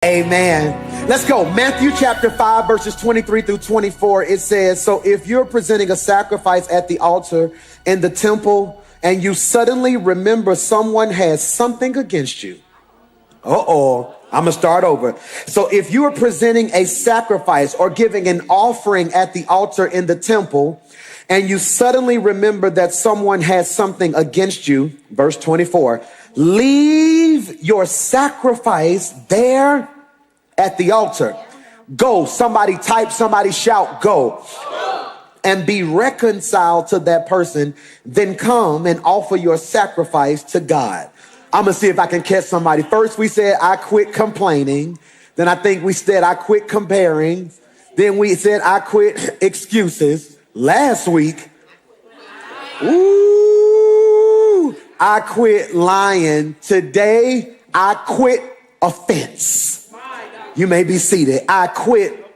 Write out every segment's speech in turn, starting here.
Amen. Let's go. Matthew chapter 5, verses 23 through 24. It says, so if you're presenting a sacrifice at the altar in the temple and you suddenly remember someone has something against you. I'm going to start over. So if you are presenting a sacrifice or giving an offering at the altar in the temple and you suddenly remember that someone has something against you, verse 24, leave your sacrifice there at the altar. Go. Somebody type, somebody shout, go. And be reconciled to that person. Then come and offer your sacrifice to God. I'm going to see if I can catch somebody. First, we said, I quit complaining. Then I think we said, I quit comparing. Then we said, I quit excuses. Last week, I quit lying. Today, I quit offense. You may be seated. I quit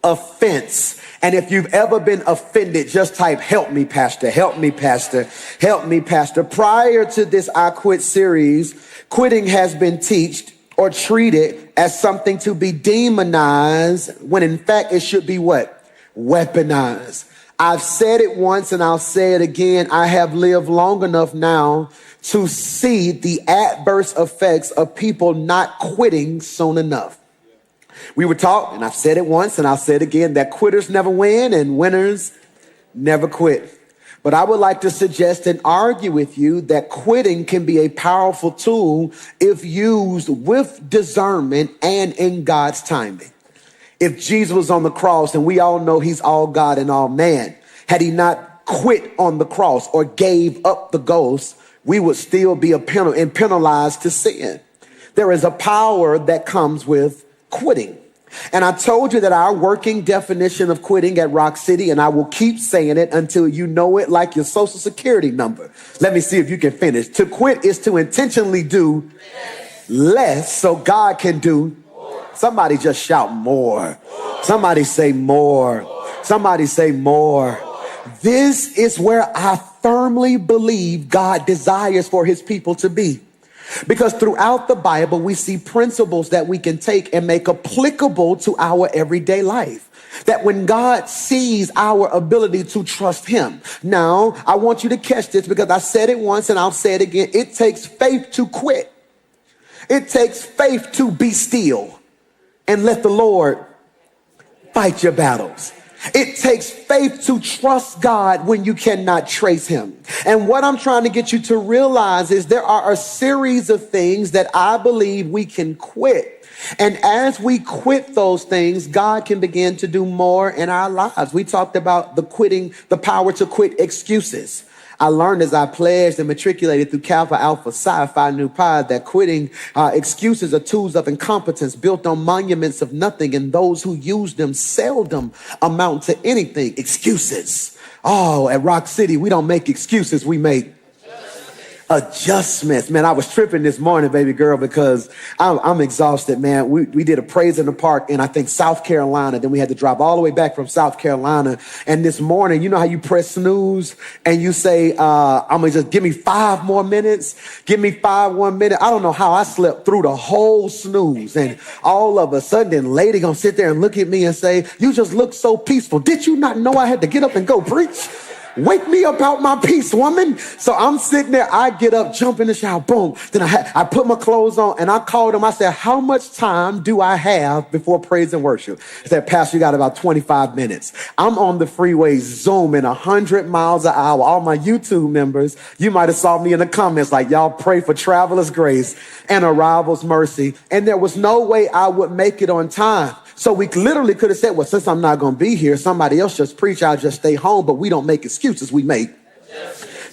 offense. And if you've ever been offended, just type, help me, pastor, help me, pastor, help me, pastor. Prior to this I Quit series, quitting has been taught or treated as something to be demonized when in fact it should be what? Weaponized. I've said it once and I'll say it again. I have lived long enough now to see the adverse effects of people not quitting soon enough. We were taught, and I've said it once and I'll say it again, that quitters never win and winners never quit. But I would like to suggest and argue with you that quitting can be a powerful tool if used with discernment and in God's timing. If Jesus was on the cross, and we all know he's all God and all man, had he not quit on the cross or gave up the ghost, we would still be penalized to sin. There is a power that comes with quitting. And I told you that our working definition of quitting at Rock City, and I will keep saying it until you know it like your social security number. Let me see if you can finish. To quit is to intentionally do less so God can do. Somebody just shout more. Somebody say more. Somebody say more. This is where I firmly believe God desires for his people to be. Because throughout the Bible, we see principles that we can take and make applicable to our everyday life. That when God sees our ability to trust him. Now, I want you to catch this because I said it once and I'll say it again. It takes faith to quit. It takes faith to be still and let the Lord fight your battles. It takes faith to trust God when you cannot trace him. And what I'm trying to get you to realize is there are a series of things that I believe we can quit. And as we quit those things, God can begin to do more in our lives. We talked about the power to quit excuses. I learned as I pledged and matriculated through Kappa Alpha Psi Phi Nu Pi that quitting excuses are tools of incompetence built on monuments of nothing, and those who use them seldom amount to anything. Excuses. Oh, at Rock City, we don't make excuses, we make adjustments. Man, I was tripping this morning, baby girl, because I'm exhausted, man. We did a praise in the park in, I think, South Carolina. Then we had to drive all the way back from South Carolina. And this morning, you know how you press snooze and you say, I'm going to just give me 5 more minutes. Give me 5 more minutes. I don't know how I slept through the whole snooze. And all of a sudden, then lady going to sit there and look at me and say, you just look so peaceful. Did you not know I had to get up and go preach? Wake me up out my peace, woman. So I'm sitting there. I get up, jump in the shower, boom. Then I put my clothes on and I called him. I said, how much time do I have before praise and worship? He said, Pastor, you got about 25 minutes. I'm on the freeway zooming 100 miles an hour. All my YouTube members, you might have saw me in the comments like, y'all pray for traveler's grace and arrival's mercy. And there was no way I would make it on time. So we literally could have said, well, since I'm not going to be here, somebody else just preach, I'll just stay home. But we don't make excuses. We make.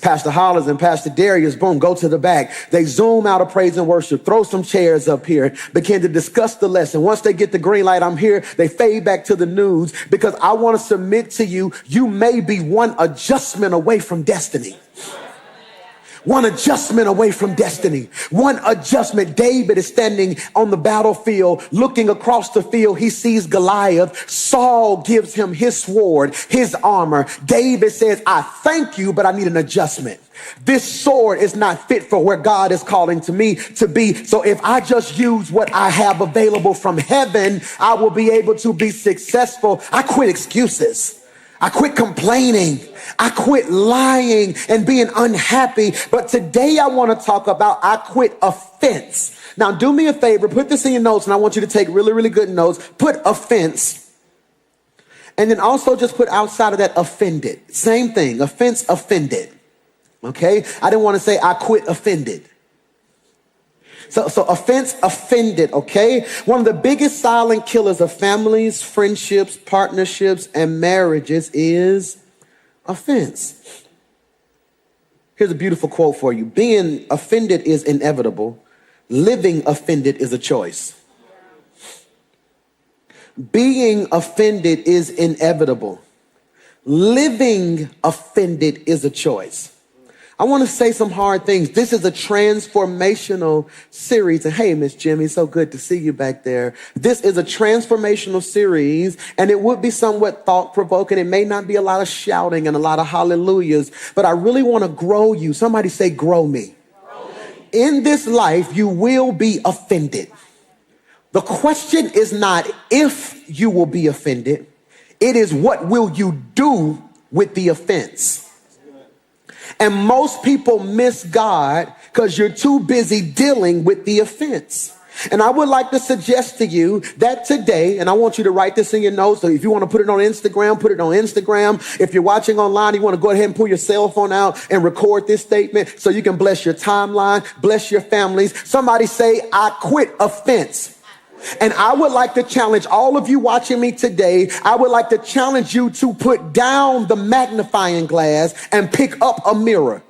Pastor Hollers and Pastor Darius, boom, go to the back. They zoom out of praise and worship, throw some chairs up here, begin to discuss the lesson. Once they get the green light, I'm here. They fade back to the news because I want to submit to you, you may be one adjustment away from destiny. One adjustment away from destiny. One adjustment. David is standing on the battlefield, looking across the field. He sees Goliath. Saul gives him his sword, his armor. David says, I thank you, but I need an adjustment. This sword is not fit for where God is calling to me to be. So if I just use what I have available from heaven, I will be able to be successful. I quit excuses. I quit complaining. I quit lying and being unhappy. But today I want to talk about I quit offense. Now do me a favor, put this in your notes, and I want you to take really, really good notes. Put offense. And then also just put outside of that offended. Same thing, offense, offended. Okay? I didn't want to say I quit offended. So offense, offended, okay? One of the biggest silent killers of families, friendships, partnerships, and marriages is offense. Here's a beautiful quote for you. Being offended is inevitable. Living offended is a choice. Being offended is inevitable. Living offended is a choice. I want to say some hard things. This is a transformational series. And hey, Miss Jimmy, so good to see you back there. This is a transformational series, and it would be somewhat thought-provoking. It may not be a lot of shouting and a lot of hallelujahs, but I really want to grow you. Somebody say, grow me. In this life, you will be offended. The question is not if you will be offended. It is what will you do with the offense? And most people miss God because you're too busy dealing with the offense. And I would like to suggest to you that today, and I want you to write this in your notes. So if you want to put it on Instagram, put it on Instagram. If you're watching online, you want to go ahead and pull your cell phone out and record this statement so you can bless your timeline, bless your families. Somebody say, I quit offense. And I would like to challenge all of you watching me today. I would like to challenge you to put down the magnifying glass and pick up a mirror.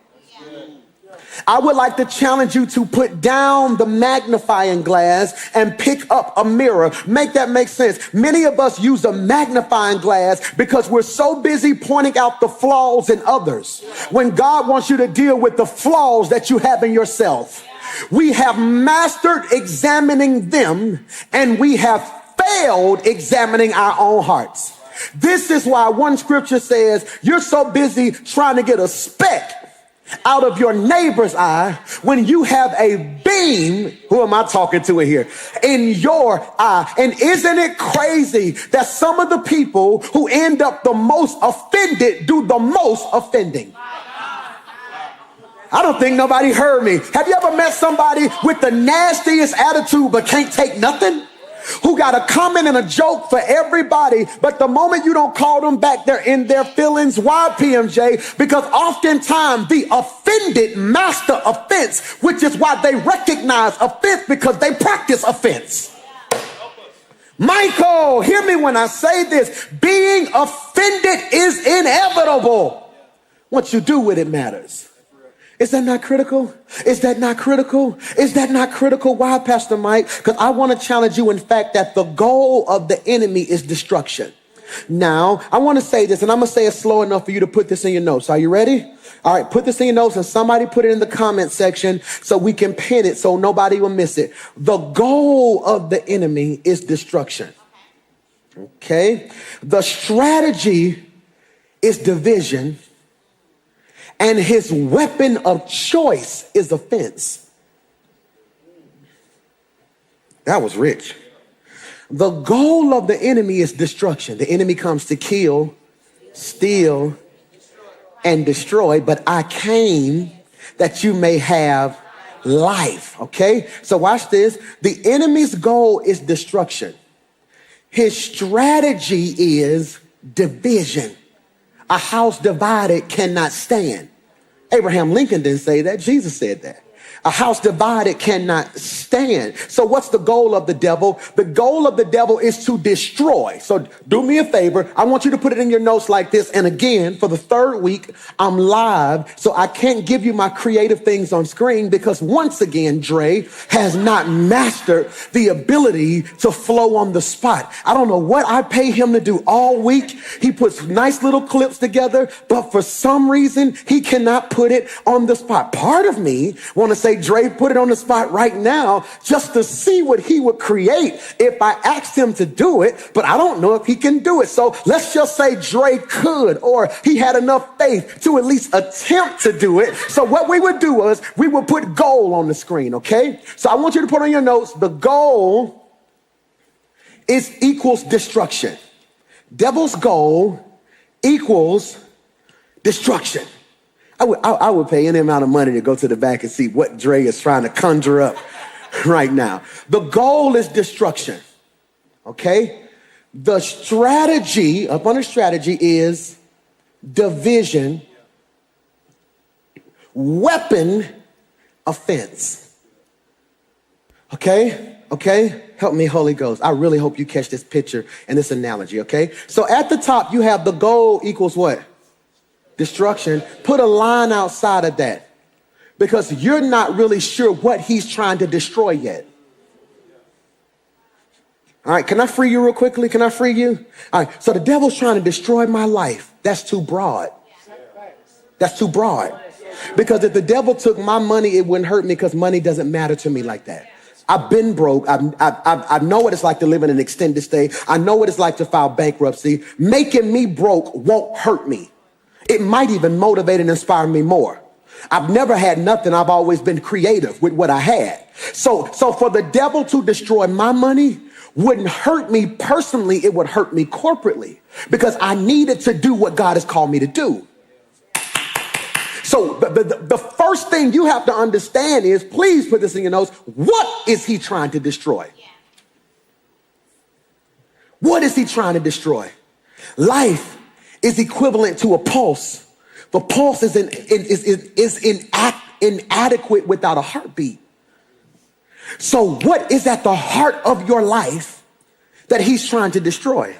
I would like to challenge you to put down the magnifying glass and pick up a mirror. Make that make sense. Many of us use a magnifying glass because we're so busy pointing out the flaws in others when God wants you to deal with the flaws that you have in yourself. We have mastered examining them, and we have failed examining our own hearts. This is why one scripture says you're so busy trying to get a speck out of your neighbor's eye when you have a beam, who am I talking to in here, in your eye. And isn't it crazy that some of the people who end up the most offended do the most offending? I don't think nobody heard me. Have you ever met somebody with the nastiest attitude but can't take nothing? Who got a comment and a joke for everybody, but the moment you don't call them back, they're in their feelings. Why, PMJ? Because oftentimes the offended master offense, which is why they recognize offense because they practice offense. Michael, hear me when I say this. Being offended is inevitable. What you do with it matters. Is that not critical? Is that not critical? Is that not critical? Why, Pastor Mike? Because I want to challenge you, in fact, that the goal of the enemy is destruction. Now, I want to say this, and I'm going to say it slow enough for you to put this in your notes. Are you ready? All right, put this in your notes, and somebody put it in the comment section so we can pin it so nobody will miss it. The goal of the enemy is destruction. Okay? The strategy is division. And his weapon of choice is offense. That was rich. The goal of the enemy is destruction. The enemy comes to kill, steal, and destroy. But I came that you may have life. Okay? So watch this. The enemy's goal is destruction. His strategy is division. A house divided cannot stand. Abraham Lincoln didn't say that. Jesus said that. A house divided cannot stand. So what's the goal of the devil? The goal of the devil is to destroy. So do me a favor. I want you to put it in your notes like this. And again, for the third week, I'm live. So I can't give you my creative things on screen because once again, Dre has not mastered the ability to flow on the spot. I don't know what I pay him to do all week. He puts nice little clips together, but for some reason, he cannot put it on the spot. Part of me want to say, Dre, put it on the spot right now just to see what he would create if I asked him to do it, but I don't know if he can do it. So let's just say Dre could, or he had enough faith to at least attempt to do it. So what we would do is we would put goal on the screen, okay? So I want you to put on your notes, the goal is equals destruction. Devil's goal equals destruction. I would pay any amount of money to go to the back and see what Dre is trying to conjure up right now. The goal is destruction, okay? The strategy, up under strategy, is division, weapon, offense. Okay? Help me, Holy Ghost. I really hope you catch this picture and this analogy, okay? So at the top, you have the goal equals what? Destruction. Put a line outside of that because you're not really sure what he's trying to destroy yet. All right, can I free you real quickly? Can I free you? All right, so the devil's trying to destroy my life. That's too broad. That's too broad. Because if the devil took my money, it wouldn't hurt me because money doesn't matter to me like that. I've been broke. I know what it's like to live in an extended stay. I know what it's like to file bankruptcy. Making me broke won't hurt me. It might even motivate and inspire me more. I've never had nothing. I've always been creative with what I had. So for the devil to destroy my money wouldn't hurt me personally. It would hurt me corporately because I needed to do what God has called me to do. So the first thing you have to understand is, please put this in your notes, what is he trying to destroy? What is he trying to destroy? Life is equivalent to a pulse. The pulse is inadequate without a heartbeat. So what is at the heart of your life that he's trying to destroy?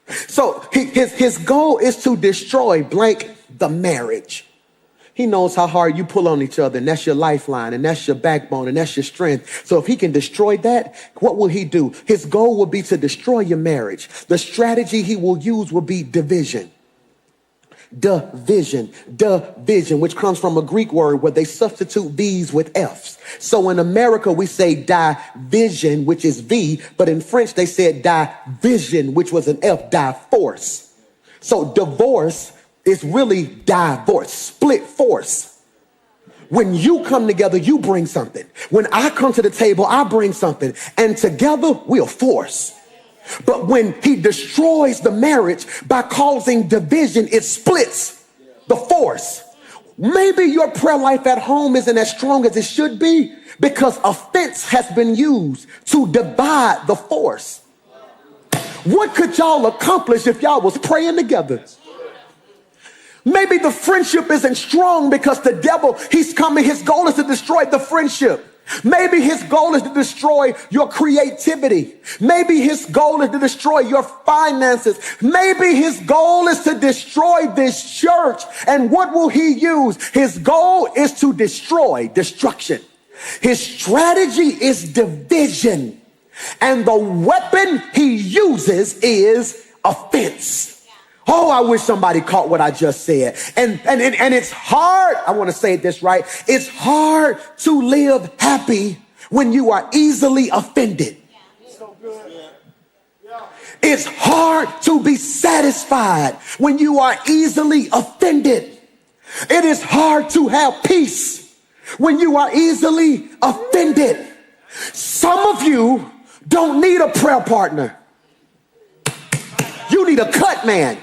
So his goal is to destroy blank the marriage. He knows how hard you pull on each other, and that's your lifeline, and that's your backbone, and that's your strength. So if he can destroy that, what will he do? His goal will be to destroy your marriage. The strategy he will use will be division. Division, which comes from a Greek word where they substitute V's with F's. So in America, we say division, which is V, but in French, they said division, which was an F, divorce. So divorce is really divorce, split force. When you come together, you bring something. When I come to the table, I bring something. And together, we'll force. But when he destroys the marriage by causing division, it splits the force. Maybe your prayer life at home isn't as strong as it should be because offense has been used to divide the force. What could y'all accomplish if y'all was praying together? Maybe the friendship isn't strong because the devil, he's coming. His goal is to destroy the friendship. Maybe his goal is to destroy your creativity. Maybe his goal is to destroy your finances. Maybe his goal is to destroy this church. And what will he use? His goal is to destroy, destruction. His strategy is division. And the weapon he uses is offense. Oh, I wish somebody caught what I just said. And it's hard. I want to say this right. It's hard to live happy when you are easily offended. It's hard to be satisfied when you are easily offended. It is hard to have peace when you are easily offended. Some of you don't need a prayer partner. You need a cut man.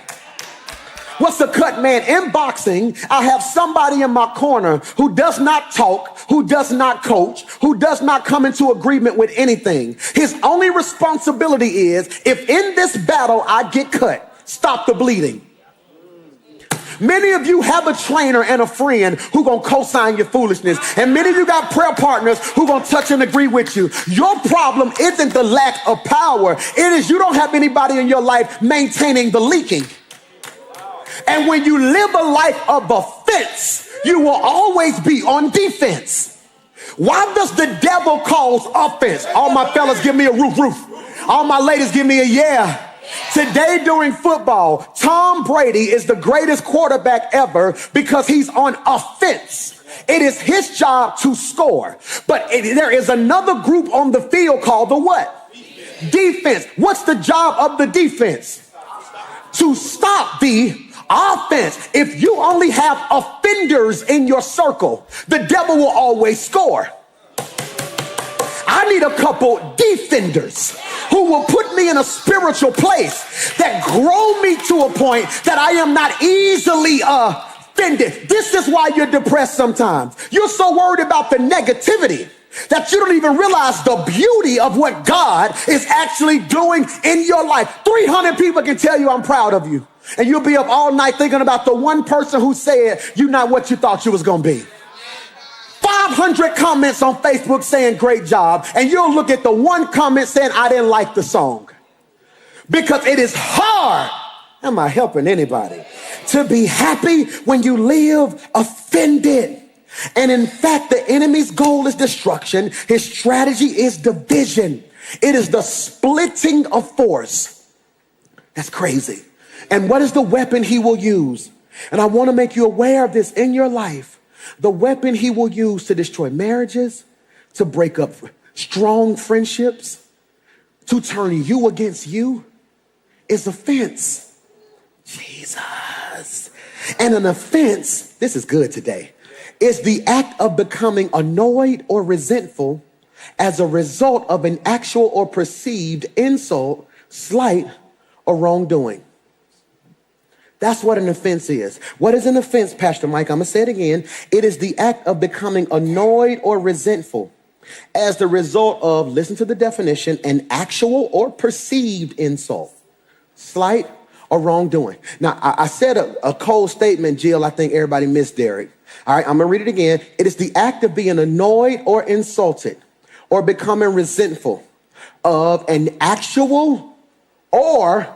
What's a cut man? In boxing, I have somebody in my corner who does not talk, who does not coach, who does not come into agreement with anything. His only responsibility is, if in this battle I get cut, stop the bleeding. Many of you have a trainer and a friend who gonna co-sign your foolishness. And many of you got prayer partners who gonna touch and agree with you. Your problem isn't the lack of power. It is you don't have anybody in your life maintaining the leaking. And when you live a life of offense, you will always be on defense. Why does the devil cause offense? All my fellas, give me a roof. All my ladies, give me a yeah. Today during football, Tom Brady is the greatest quarterback ever because he's on offense. It is his job to score. But there is another group on the field called the what? Defense. What's the job of the defense? To stop the offense. If you only have offenders in your circle, the devil will always score. I need a couple defenders who will put me in a spiritual place that grow me to a point that I am not easily offended. This is why you're depressed sometimes. You're so worried about the negativity that you don't even realize the beauty of what God is actually doing in your life. 300 people can tell you I'm proud of you. And you'll be up all night thinking about the one person who said you're not what you thought you was going to be. 500 comments on Facebook saying great job, and you'll look at the one comment saying I didn't like the song. Because it is hard, am I helping anybody, to be happy when you live offended. And in fact, the enemy's goal is destruction. His strategy is division. It is the splitting of force. That's crazy. And what is the weapon he will use? And I want to make you aware of this in your life. The weapon he will use to destroy marriages, to break up strong friendships, to turn you against you, is offense. Jesus. And an offense, this is good today, is the act of becoming annoyed or resentful as a result of an actual or perceived insult, slight, or wrongdoing. That's what an offense is. What is an offense, Pastor Mike? I'm going to say it again. It is the act of becoming annoyed or resentful as the result of, listen to the definition, an actual or perceived insult, slight, or wrongdoing. Now, I said a cold statement, Jill. I think everybody missed Derek. All right, I'm going to read it again. It is the act of being annoyed or insulted or becoming resentful of an actual or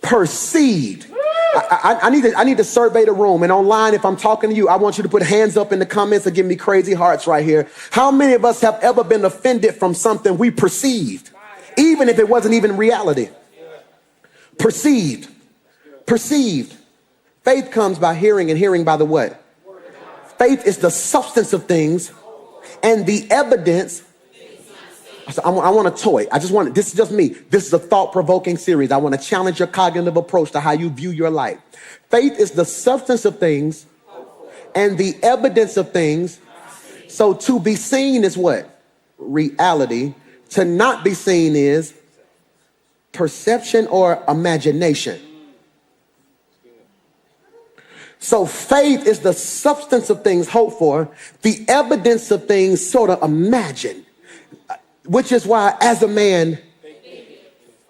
perceived. I need to survey the room. And online, if I'm talking to you, I want you to put hands up in the comments and give me crazy hearts right here. How many of us have ever been offended from something we perceived, even if it wasn't even reality? Perceived. Faith comes by hearing, and hearing by the what? Faith is the substance of things and the evidence. I want a toy. This is just me. This is a thought-provoking series. I want to challenge your cognitive approach to how you view your life. Faith is the substance of things and the evidence of things. So to be seen is what? Reality. To not be seen is perception or imagination. So faith is the substance of things hoped for, the evidence of things sort of imagined. Which is why, as a man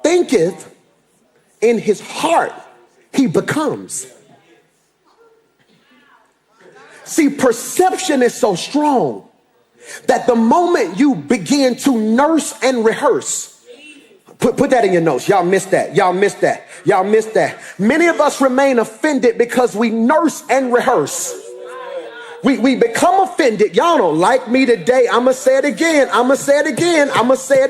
thinketh in his heart, he becomes. See, perception is so strong that the moment you begin to nurse and rehearse, put that in your notes. Y'all missed that. Many of us remain offended because we nurse and rehearse. We become offended. Y'all don't like me today. I'm going to say it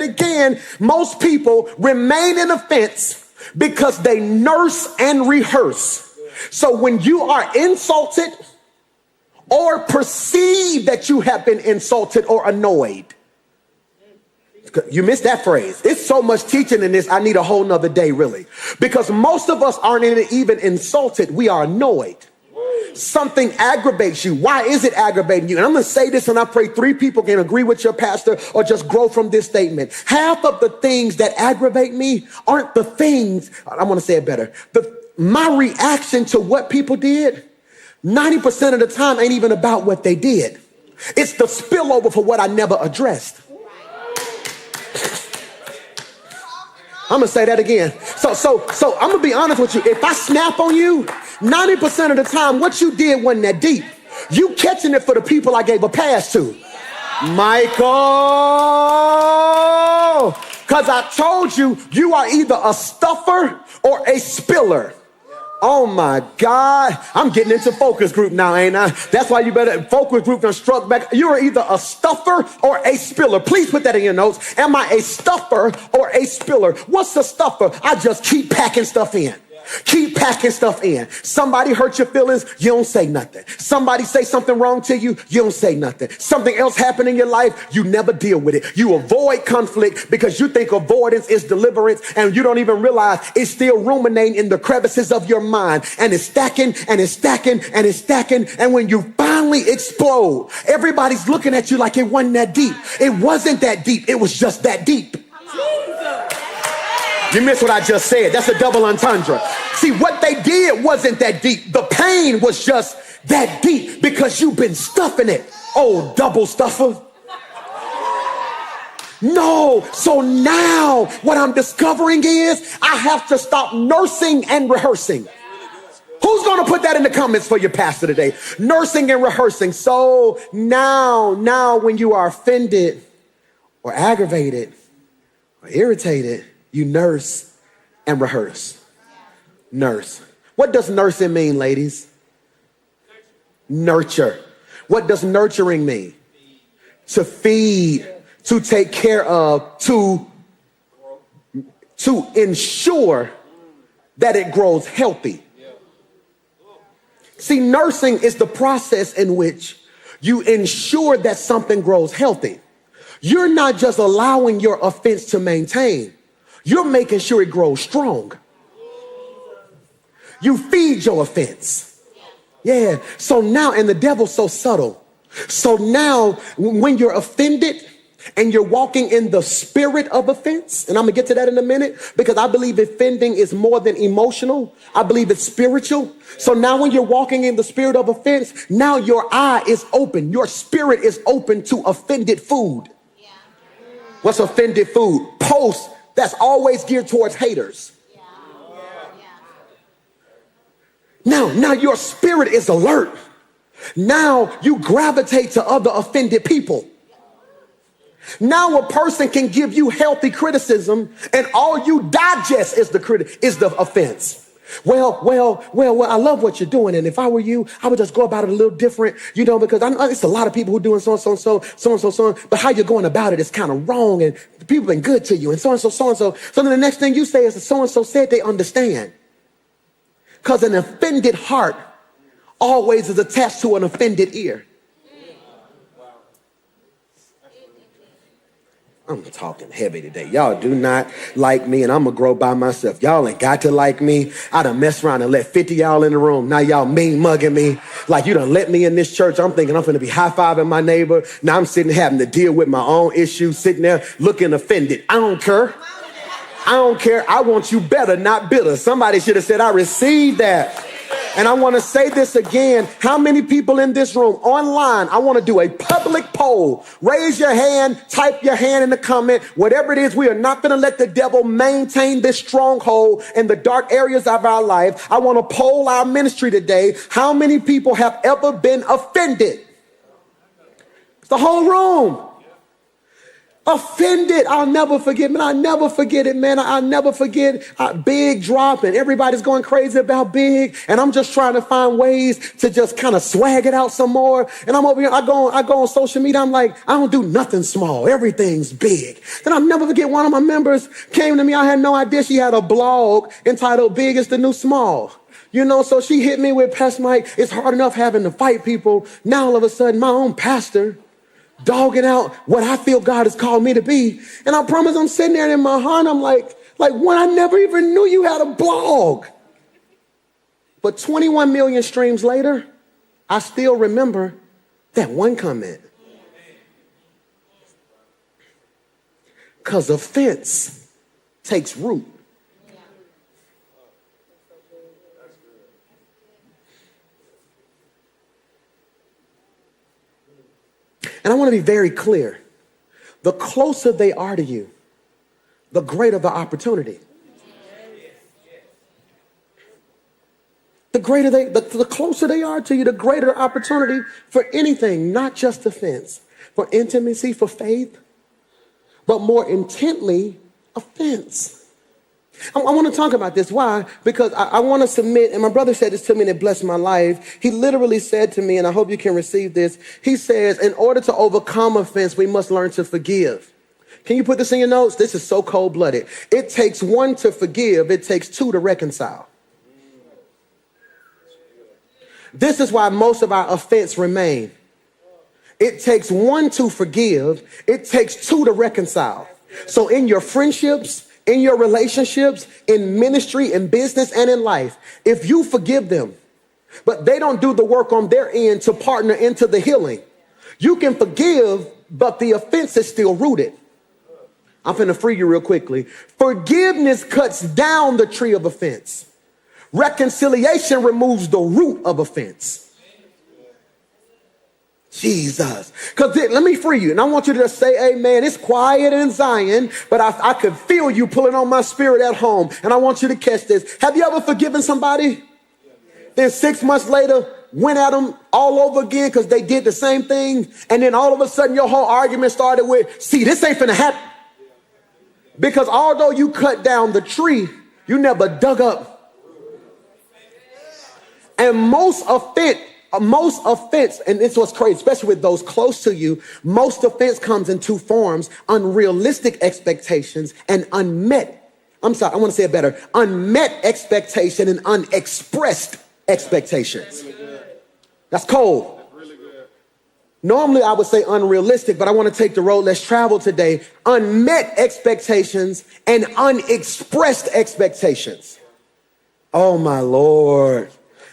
again. Most people remain in offense because they nurse and rehearse. So when you are insulted or perceive that you have been insulted or annoyed, you missed that phrase. It's so much teaching in this. I need a whole nother day, really, because most of us aren't even insulted. We are annoyed. Something aggravates you. Why is it aggravating you? And I'm going to say this, and I pray 3 people can agree with your pastor or just grow from this statement. Half of the things that aggravate me aren't the things. I want to say it better. My reaction to what people did, 90% of the time ain't even about what they did. It's the spillover for what I never addressed. I'm gonna say that again. So I'm gonna be honest with you. If I snap on you, 90% of the time, what you did wasn't that deep. You catching it for the people I gave a pass to. Michael, because I told you, you are either a stuffer or a spiller. Oh my God, I'm getting into focus group now, ain't I? That's why you better, focus group done struck back. You are either a stuffer or a spiller. Please put that in your notes. Am I a stuffer or a spiller? What's a stuffer? I just keep packing stuff in. Keep packing stuff in. Somebody hurt your feelings, you don't say nothing. Somebody say something wrong to you, you don't say nothing. Something else happened in your life, you never deal with it. You avoid conflict because you think avoidance is deliverance, and you don't even realize it's still ruminating in the crevices of your mind, and it's stacking and it's stacking and it's stacking. And when you finally explode, everybody's looking at you like it wasn't that deep. It wasn't that deep. It was just that deep. You missed what I just said. That's a double entendre. See, what they did wasn't that deep. The pain was just that deep because you've been stuffing it. Oh, double stuffer. No. So now what I'm discovering is I have to stop nursing and rehearsing. Who's going to put that in the comments for your pastor today? Nursing and rehearsing. So now when you are offended or aggravated or irritated, you nurse and rehearse. Nurse. What does nursing mean, ladies? Nurture. What does nurturing mean? To feed, to take care of, to ensure that it grows healthy. See, nursing is the process in which you ensure that something grows healthy. You're not just allowing your offense to maintain. You're making sure it grows strong. You feed your offense. Yeah. So now, and the devil's so subtle. So now when you're offended and you're walking in the spirit of offense, and I'm gonna get to that in a minute, because I believe offending is more than emotional. I believe it's spiritual. So now when you're walking in the spirit of offense, now your eye is open. Your spirit is open to offended food. What's offended food? Posts that's always geared towards haters. Now your spirit is alert. Now you gravitate to other offended people. Now a person can give you healthy criticism, and all you digest is the offense. Well, I love what you're doing, and if I were you, I would just go about it a little different, because I know it's a lot of people who are doing so, but how you're going about it is kind of wrong, and people been good to you, and so. So then the next thing you say is that so-and-so said they understand. Because an offended heart always is attached to an offended ear. I'm talking heavy today. Y'all do not like me, and I'm going to grow by myself. Y'all ain't got to like me. I done messed around and let 50 y'all in the room. Now y'all mean mugging me. Like you done let me in this church. I'm thinking I'm going to be high-fiving my neighbor. Now I'm sitting having to deal with my own issues, sitting there looking offended. I don't care. I don't care. I want you better, not bitter. Somebody should have said, I received that. And I want to say this again. How many people in this room online? I want to do a public poll. Raise your hand, type your hand in the comment. Whatever it is, we are not going to let the devil maintain this stronghold in the dark areas of our life. I want to poll our ministry today. How many people have ever been offended? It's the whole room. Offended. I'll never forget, man. I'll never forget it, man. I'll never forget Big dropping. Everybody's going crazy about Big. And I'm just trying to find ways to just kind of swag it out some more. And I'm over here. I go on social media. I'm like, I don't do nothing small. Everything's big. Then I'll never forget one of my members came to me. I had no idea she had a blog entitled Big is the New Small. So she hit me with, Pastor Mike, it's hard enough having to fight people. Now all of a sudden, my own pastor dogging out what I feel God has called me to be. And I promise I'm sitting there in my heart, I'm like, when I never even knew you had a blog. But 21 million streams later, I still remember that one comment. Because offense takes root. And I want to be very clear. The closer they are to you, the greater the opportunity. The closer they are to you, the greater opportunity for anything, not just offense, for intimacy, for faith, but more intently, offense. I want to talk about this. Why? Because I want to submit, and my brother said this to me and it blessed my life. He literally said to me, and I hope you can receive this. He says, in order to overcome offense, we must learn to forgive. Can you put this in your notes? This is so cold-blooded. It takes one to forgive. It takes two to reconcile. This is why most of our offense remain. It takes one to forgive. It takes two to reconcile. So in your friendships, in your relationships, in ministry, in business, and in life, if you forgive them, but they don't do the work on their end to partner into the healing, you can forgive, but the offense is still rooted. I'm finna free you real quickly. Forgiveness cuts down the tree of offense. Reconciliation removes the root of offense. Jesus. Because let me free you. And I want you to just say amen. It's quiet in Zion, but I could feel you pulling on my spirit at home. And I want you to catch this. Have you ever forgiven somebody? Then 6 months later, went at them all over again because they did the same thing. And then all of a sudden your whole argument started with, see, this ain't finna happen. Because although you cut down the tree, you never dug up. And most offense, and this was crazy, especially with those close to you, most offense comes in two forms: unrealistic expectations and unmet expectation and unexpressed expectations. That's cold. Normally I would say unrealistic, but I want to take the road less traveled today. Unmet expectations and unexpressed expectations. Oh my Lord.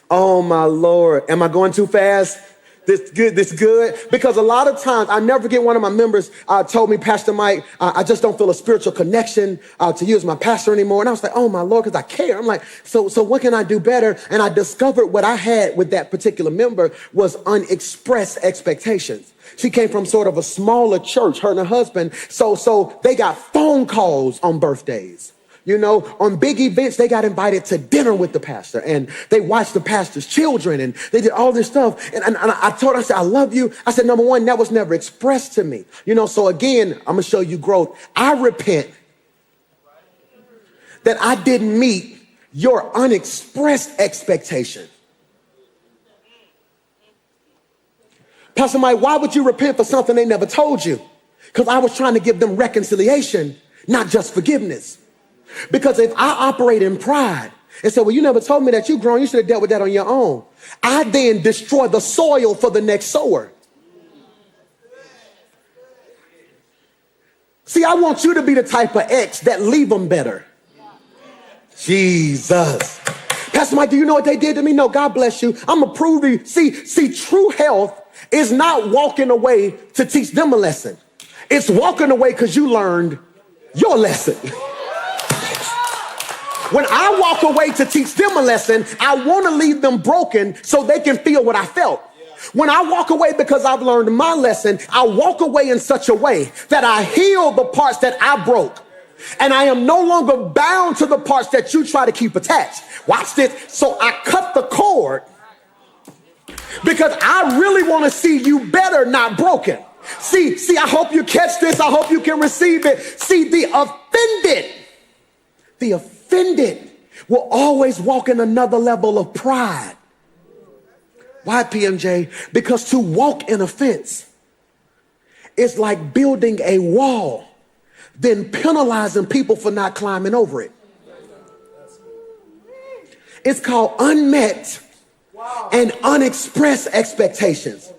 Oh my Lord. Am I going too fast? This good? Because a lot of times, I never forget one of my members told me, Pastor Mike, I just don't feel a spiritual connection to you as my pastor anymore. And I was like, oh my Lord, because I care. I'm like, so what can I do better? And I discovered what I had with that particular member was unexpressed expectations. She came from sort of a smaller church, her and her husband. So they got phone calls on birthdays. You know, on big events, they got invited to dinner with the pastor and they watched the pastor's children and they did all this stuff. And I told her, I said, I love you. I said, number one, that was never expressed to me. You know, so again, I'm going to show you growth. I repent that I didn't meet your unexpressed expectation. Pastor Mike, why would you repent for something they never told you? Because I was trying to give them reconciliation, not just forgiveness. Because if I operate in pride and say, well, you never told me that you grown, you should have dealt with that on your own, I then destroy the soil for the next sower. See, I want you to be the type of ex that leave them better. Jesus. Pastor Mike, do you know what they did to me? No, God bless you. I'm going to prove to you. See, true health is not walking away to teach them a lesson. It's walking away because you learned your lesson. When I walk away to teach them a lesson, I want to leave them broken so they can feel what I felt. When I walk away because I've learned my lesson, I walk away in such a way that I heal the parts that I broke. And I am no longer bound to the parts that you try to keep attached. Watch this. So I cut the cord because I really want to see you better, not broken. See, I hope you catch this. I hope you can receive it. See, the offended will always walk in another level of pride. Why, PMJ? Because to walk in offense is like building a wall, then penalizing people for not climbing over it. It's called unmet and unexpressed expectations.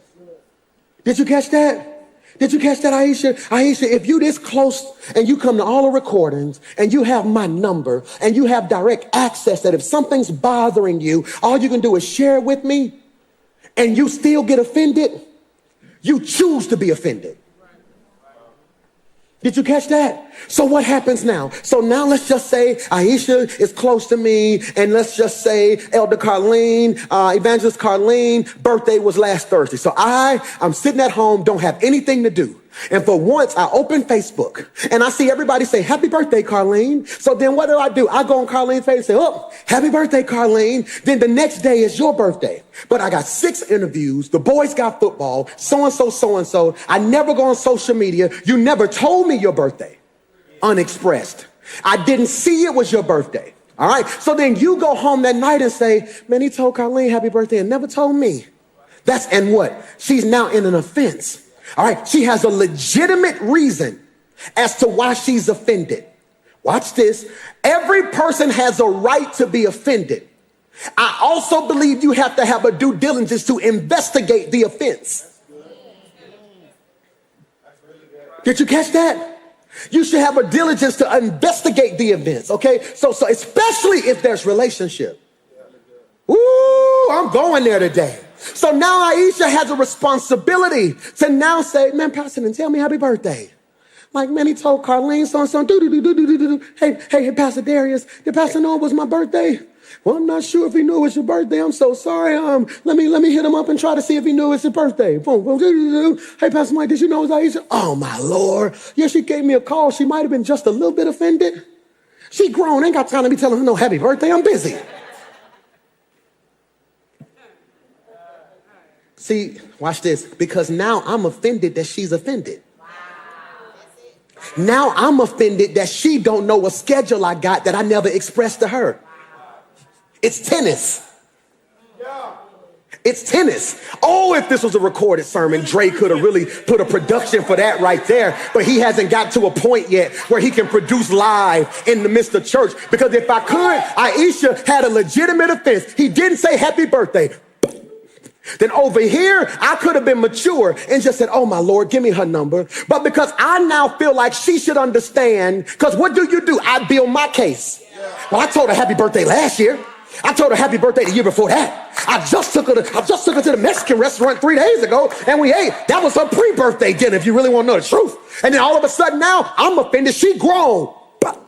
Did you catch that? Did you catch that, Aisha? Aisha, if you this close and you come to all the recordings and you have my number and you have direct access that if something's bothering you, all you can do is share it with me and you still get offended, you choose to be offended. Did you catch that? So what happens now? So now let's just say Aisha is close to me, and let's just say Elder Carlene, Evangelist Carlene, birthday was last Thursday. So I'm sitting at home, don't have anything to do. And for once, I open Facebook and I see everybody say, happy birthday, Carlene. So then what do? I go on Carlene's face and say, oh, happy birthday, Carlene. Then the next day is your birthday. But I got 6 interviews. The boys got football, so-and-so, so-and-so. I never go on social media. You never told me your birthday. Unexpressed. I didn't see it was your birthday. All right. So then you go home that night and say, man, he told Carlene happy birthday and never told me. And what? She's now in an offense. All right. She has a legitimate reason as to why she's offended. Watch this. Every person has a right to be offended. I also believe you have to have a due diligence to investigate the offense. Did you catch that? You should have a diligence to investigate the events. Okay. So especially if there's relationship. Ooh, I'm going there today. So now Aisha has a responsibility to now say, man, Pastor, then tell me happy birthday. Like, man, he told Carlene so-and-so, hey, Pastor Darius, did Pastor know it was my birthday? Well, I'm not sure if he knew it was your birthday. I'm so sorry. Let me hit him up and try to see if he knew it's his birthday. Boom, boom, hey, Pastor Mike, did you know it was Aisha? Oh, my Lord. Yeah, she gave me a call. She might have been just a little bit offended. She grown. Ain't got time to be telling her no happy birthday. I'm busy. See, watch this. Because now I'm offended that she's offended. Now I'm offended that she don't know what schedule I got that I never expressed to her. It's tennis. It's tennis. Oh, if this was a recorded sermon, Dre could have really put a production for that right there. But he hasn't got to a point yet where he can produce live in the midst of church. Because if I could, Aisha had a legitimate offense. He didn't say happy birthday. Then over here, I could have been mature and just said, oh, my Lord, give me her number. But because I now feel like she should understand, because what do? I build my case. Well, I told her happy birthday last year. I told her happy birthday the year before that. I just took her to the Mexican restaurant 3 days ago and we ate. That was her pre-birthday dinner, if you really want to know the truth. And then all of a sudden now I'm offended. She grown. All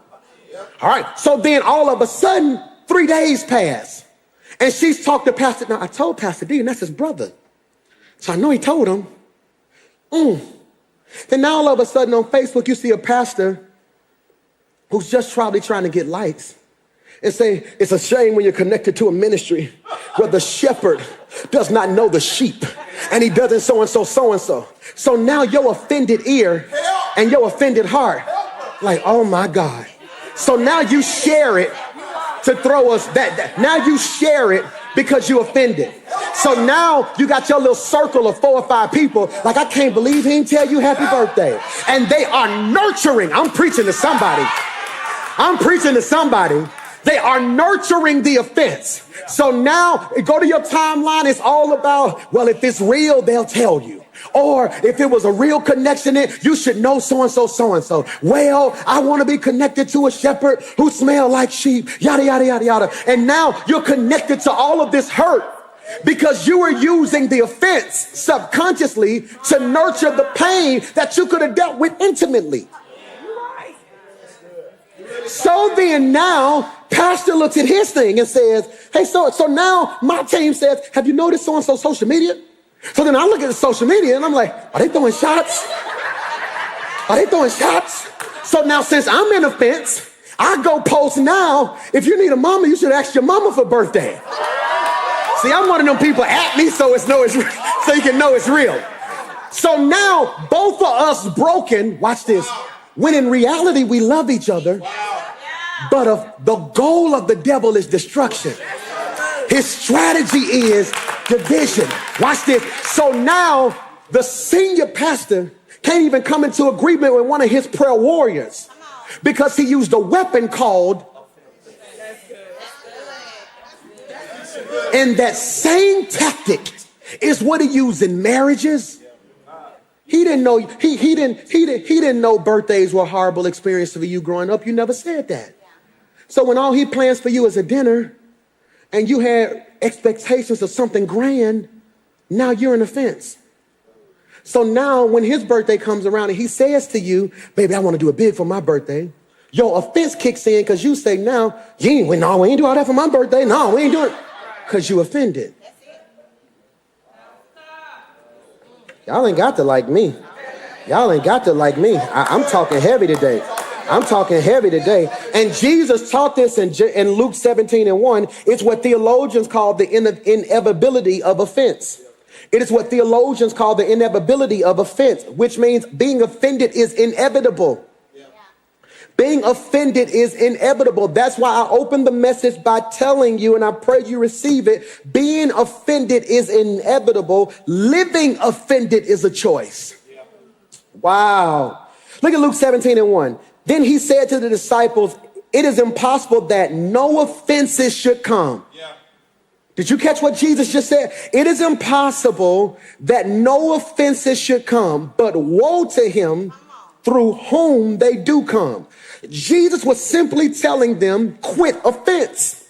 right. So then all of a sudden 3 days pass. And she's talked to Pastor. Now, I told Pastor D, and that's his brother. So I know he told him. Then now all of a sudden on Facebook, you see a pastor who's just probably trying to get likes and say, it's a shame when you're connected to a ministry where the shepherd does not know the sheep and he doesn't so-and-so, so-and-so. So now your offended ear and your offended heart, like, oh my God. So now you share it to throw us that. Now you share it because you offended. So now you got your little circle of 4 or 5 people. Like, I can't believe he didn't tell you happy birthday. And they are nurturing. I'm preaching to somebody. They are nurturing the offense. So now go to your timeline. It's all about, well, if it's real, they'll tell you. Or if it was a real connection, you should know so-and-so, so-and-so. Well, I want to be connected to a shepherd who smells like sheep, yada, yada, yada, yada. And now you're connected to all of this hurt because you were using the offense subconsciously to nurture the pain that you could have dealt with intimately. So then now, Pastor looks at his thing and says, hey, so now my team says, have you noticed so-and-so social media? So then I look at the social media and I'm like, are they throwing shots? So now since I'm in offense, I go post now, if you need a mama, you should ask your mama for birthday. See, I'm one of them people at me so so you can know it's real. So now both of us broken, watch this, when in reality we love each other, but the goal of the devil is destruction. His strategy is division. Watch this. So now the senior pastor can't even come into agreement with one of his prayer warriors because he used a weapon called. And that same tactic is what he used in marriages. He didn't know he didn't know birthdays were a horrible experience for you growing up. You never said that. So when all he plans for you is a dinner and you had expectations of something grand, now you're in offense. So now when his birthday comes around and he says to you, baby, I want to do it big for my birthday, your offense kicks in because you say, now, we ain't do all that for my birthday. No, we ain't doing it. Because you offended. Y'all ain't got to like me. Y'all ain't got to like me. I'm talking heavy today. I'm talking heavy today. And Jesus taught this in Luke 17:1. It's what theologians call the inevitability of offense. It is what theologians call the inevitability of offense, which means being offended is inevitable. Being offended is inevitable. That's why I opened the message by telling you, and I pray you receive it, being offended is inevitable. Living offended is a choice. Wow. Look at Luke 17:1. Then he said to the disciples, it is impossible that no offenses should come. Did you catch what Jesus just said? It is impossible that no offenses should come, but woe to him through whom they do come. Jesus was simply telling them, quit offense.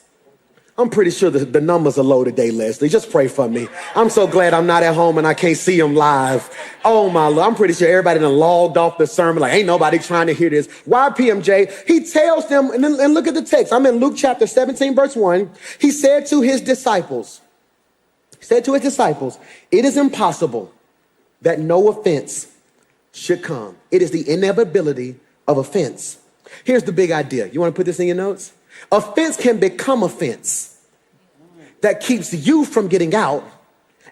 I'm pretty sure the numbers are low today, Leslie. Just pray for me. I'm so glad I'm not at home and I can't see them live. Oh, my Lord. I'm pretty sure everybody done logged off the sermon like, ain't nobody trying to hear this. Why, PMJ? He tells them, and look at the text. I'm in Luke chapter 17, verse 1. He said to his disciples, it is impossible that no offense should come. It is the inevitability of offense. Here's the big idea. You want to put this in your notes? Offense can become offense that keeps you from getting out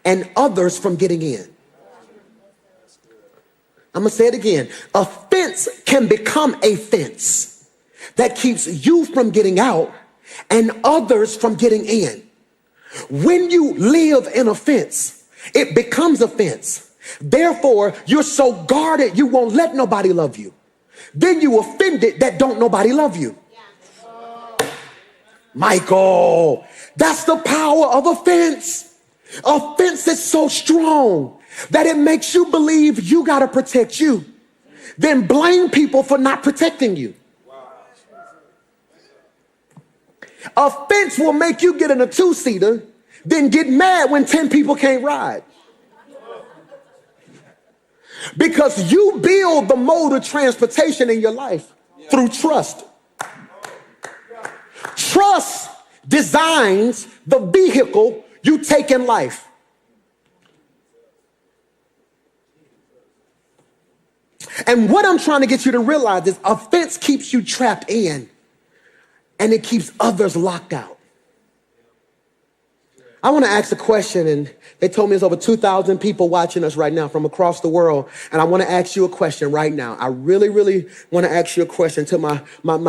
and others from getting in. I'm going to say it again. Offense can become a fence that keeps you from getting out and others from getting in. When you live in offense, it becomes offense. Therefore, you're so guarded you won't let nobody love you. Then you offended that don't nobody love you. Michael, that's the power of offense. Offense is so strong that it makes you believe you got to protect you, then blame people for not protecting you. Offense will make you get in a two-seater, then get mad when 10 people can't ride. Because you build the mode of transportation in your life through trust. Trust designs the vehicle you take in life. And what I'm trying to get you to realize is offense keeps you trapped in and it keeps others locked out. I want to ask a question, and they told me there's over 2,000 people watching us right now from across the world. And I want to ask you a question right now. I really, really want to ask you a question to my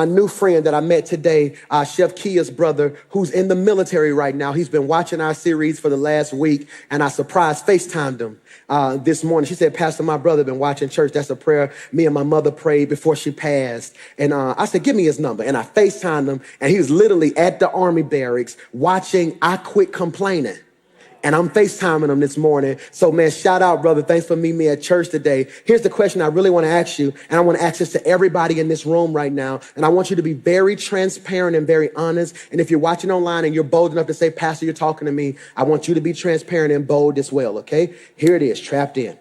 new friend that I met today, Chef Kia's brother, who's in the military right now. He's been watching our series for the last week, and I surprised FaceTimed him this morning. She said, Pastor, my brother been watching church. That's a prayer me and my mother prayed before she passed. And I said, give me his number. And I FaceTimed him, and he was literally at the Army barracks watching I Quit Complaining. And I'm FaceTiming him this morning. So, man, shout out, brother. Thanks for meeting me at church today. Here's the question I really want to ask you, and I want to ask this to everybody in this room right now. And I want you to be very transparent and very honest. And if you're watching online and you're bold enough to say, Pastor, you're talking to me, I want you to be transparent and bold as well, okay? Here it is, trapped in.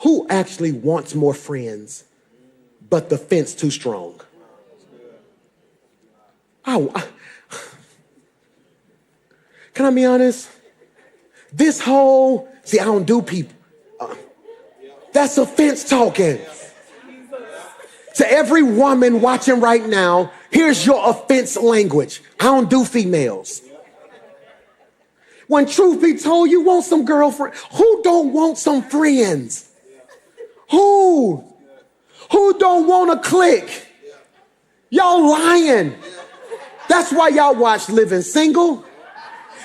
Who actually wants more friends, but the fence too strong? Can I be honest? This whole, see, I don't do people. That's offense talking. To every woman watching right now, here's your offense language. I don't do females. When truth be told, you want some girlfriend. Who don't want some friends? Who don't want a clique? Y'all lying. That's why y'all watch Living Single.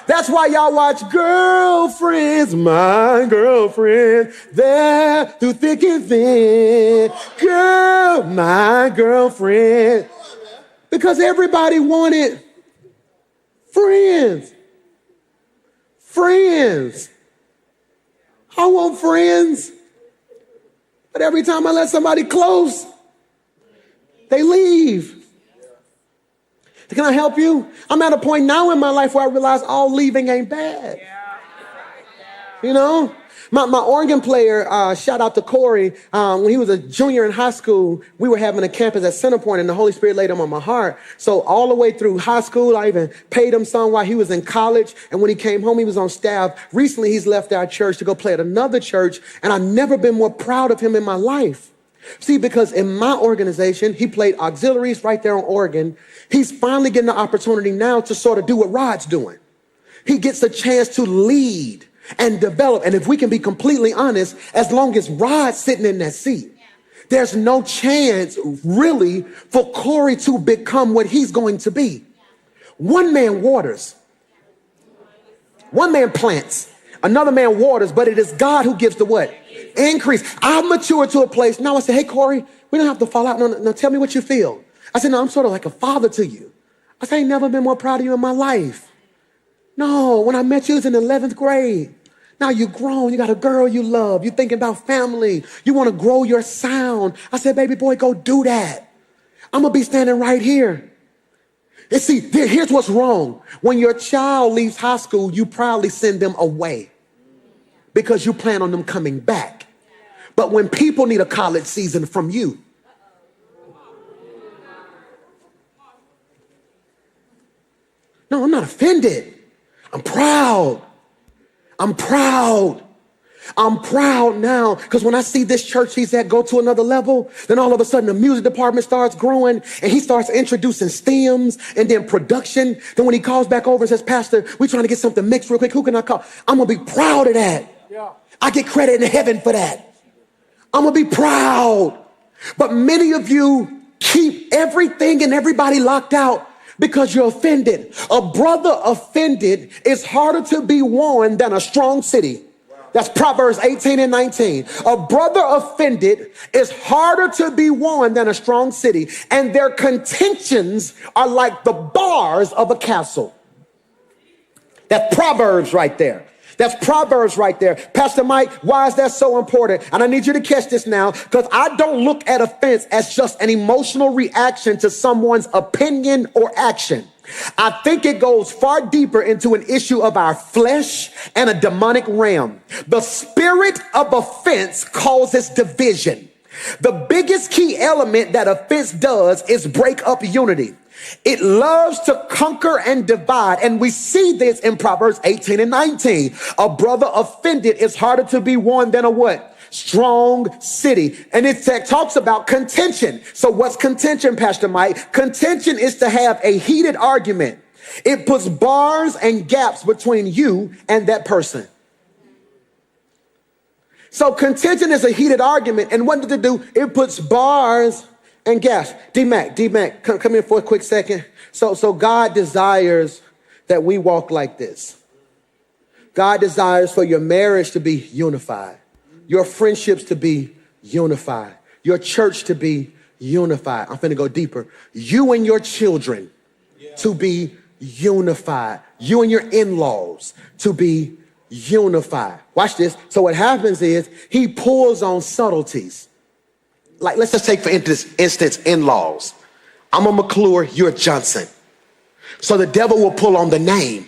That's why y'all watch Girlfriends, My Girlfriend, there through thick and thin. Girl, my girlfriend. Because everybody wanted friends. Friends. I want friends. But every time I let somebody close, they leave. Can I help you? I'm at a point now in my life where I realize all leaving ain't bad. You know? My organ player, shout out to Corey, when he was a junior in high school, we were having a campus at Centerpoint and the Holy Spirit laid him on my heart. So all the way through high school, I even paid him some while he was in college. And when he came home, he was on staff. Recently, he's left our church to go play at another church. And I've never been more proud of him in my life. See, because in my organization, he played auxiliaries right there on organ. He's finally getting the opportunity now to sort of do what Rod's doing. He gets a chance to lead and develop. And if we can be completely honest, as long as Rod's sitting in that seat, there's no chance really for Corey to become what he's going to be. One man waters, one man plants, another man waters, but it is God who gives the what? Increase. I've matured to a place. Now I say, hey, Corey, we don't have to fall out. No, tell me what you feel. I said, no, I'm sort of like a father to you. I said, I ain't never been more proud of you in my life. No, when I met you, it was in the 11th grade. Now you're grown. You got a girl you love. You're thinking about family. You want to grow your sound. I said, baby boy, go do that. I'm going to be standing right here. And see, here's what's wrong. When your child leaves high school, you proudly send them away because you plan on them coming back. But when people need a college season from you, no, I'm not offended. I'm proud. I'm proud. I'm proud now because when I see this church he's at go to another level, then all of a sudden the music department starts growing and he starts introducing stems and then production. Then when he calls back over and says, Pastor, we're trying to get something mixed real quick. Who can I call? I'm going to be proud of that. Yeah. I get credit in heaven for that. I'm going to be proud. But many of you keep everything and everybody locked out because you're offended. A brother offended is harder to be won than a strong city. That's Proverbs 18 and 19. A brother offended is harder to be won than a strong city, and their contentions are like the bars of a castle. That's Proverbs right there. That's Proverbs right there. Pastor Mike, why is that so important? And I need you to catch this now, because I don't look at offense as just an emotional reaction to someone's opinion or action. I think it goes far deeper into an issue of our flesh and a demonic realm. The spirit of offense causes division. The biggest key element that offense does is break up unity. It loves to conquer and divide. And we see this in Proverbs 18 and 19. A brother offended is harder to be won than a what? Strong city. And it talks about contention. So what's contention, Pastor Mike? Contention is to have a heated argument. It puts bars and gaps between you and that person. So contention is a heated argument. And what does it do? It puts bars and gaps. D-Mac, come here for a quick second. So God desires that we walk like this. God desires for your marriage to be unified. Your friendships to be unified. Your church to be unified. I'm finna go deeper. You and your children to be unified. You and your in-laws to be unified. Watch this. So what happens is he pulls on subtleties. Like, let's just take for instance, in-laws. I'm a McClure, you're a Johnson. So the devil will pull on the name.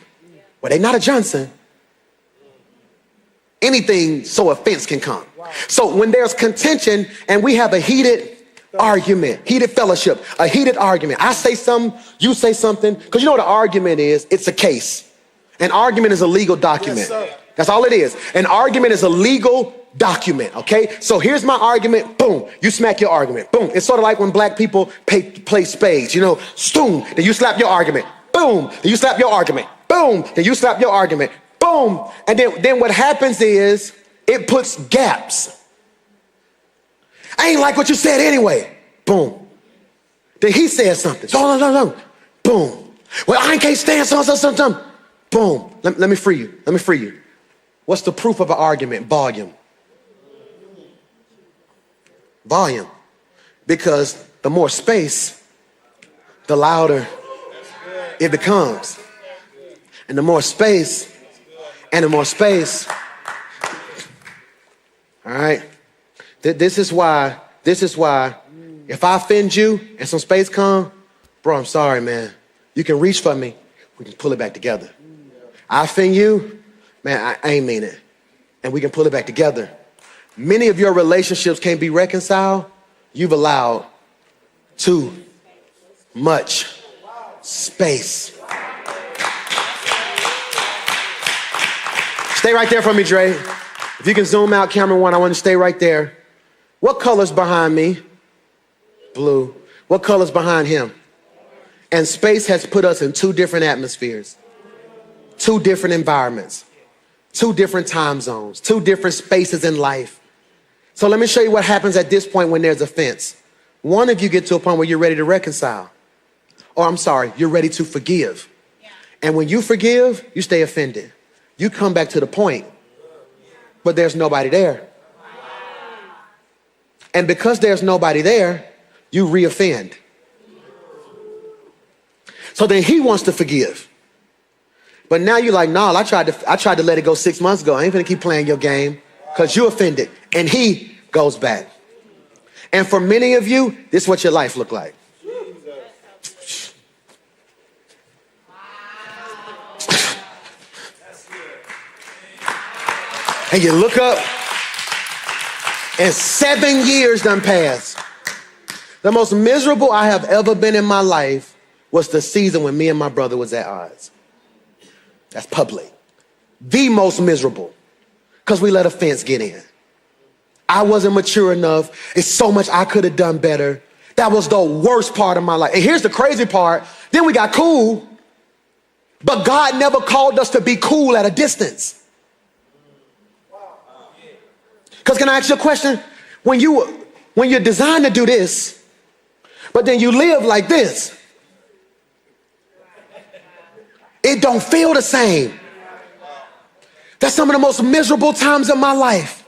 Well, they're not a Johnson. Anything so offense can come. Wow. So when there's contention and we have a heated argument, heated fellowship, a heated argument. I say something, you say something, because you know what an argument is? It's a case. An argument is a legal document. Yes, that's all it is. An argument is a legal document, okay? So here's my argument, boom, you smack your argument, boom. It's sort of like when black people play spades, you know, stoom, then you slap your argument, boom, then you slap your argument, boom, then you slap your argument, boom. And then what happens is it puts gaps. I ain't like what you said anyway, boom. Then he says something, so, no, boom. Well, I can't stand something, boom. Let me free you. What's the proof of an argument? Volume. Because the more space, the louder it becomes. And the more space, all right? This is why, if I offend you and some space come, bro, I'm sorry, man. You can reach for me. We can pull it back together. I offend you, man, I ain't mean it. And we can pull it back together. Many of your relationships can't be reconciled. You've allowed too much space. Stay right there for me, Dre. If you can zoom out, camera one, I want to stay right there. What color's behind me? Blue. What color's behind him? And space has put us in two different atmospheres, two different environments, two different time zones, two different spaces in life. So let me show you what happens at this point when there's offense. One of you get to a point where you're ready to reconcile. Or I'm sorry, you're ready to forgive. And when you forgive, you stay offended. You come back to the point, but there's nobody there. And because there's nobody there, you reoffend. So then he wants to forgive. But now you're like, nah, I tried to let it go 6 months ago. I ain't gonna keep playing your game because you offended. And he goes back. And for many of you, this is what your life looked like. And you look up and 7 years done passed. The most miserable I have ever been in my life was the season when me and my brother was at odds. That's public. The most miserable, because we let offense get in. I wasn't mature enough. It's so much I could have done better. That was the worst part of my life. And here's the crazy part. Then we got cool, but God never called us to be cool at a distance. Because can I ask you a question? When you're designed to do this, but then you live like this, it don't feel the same. That's some of the most miserable times of my life.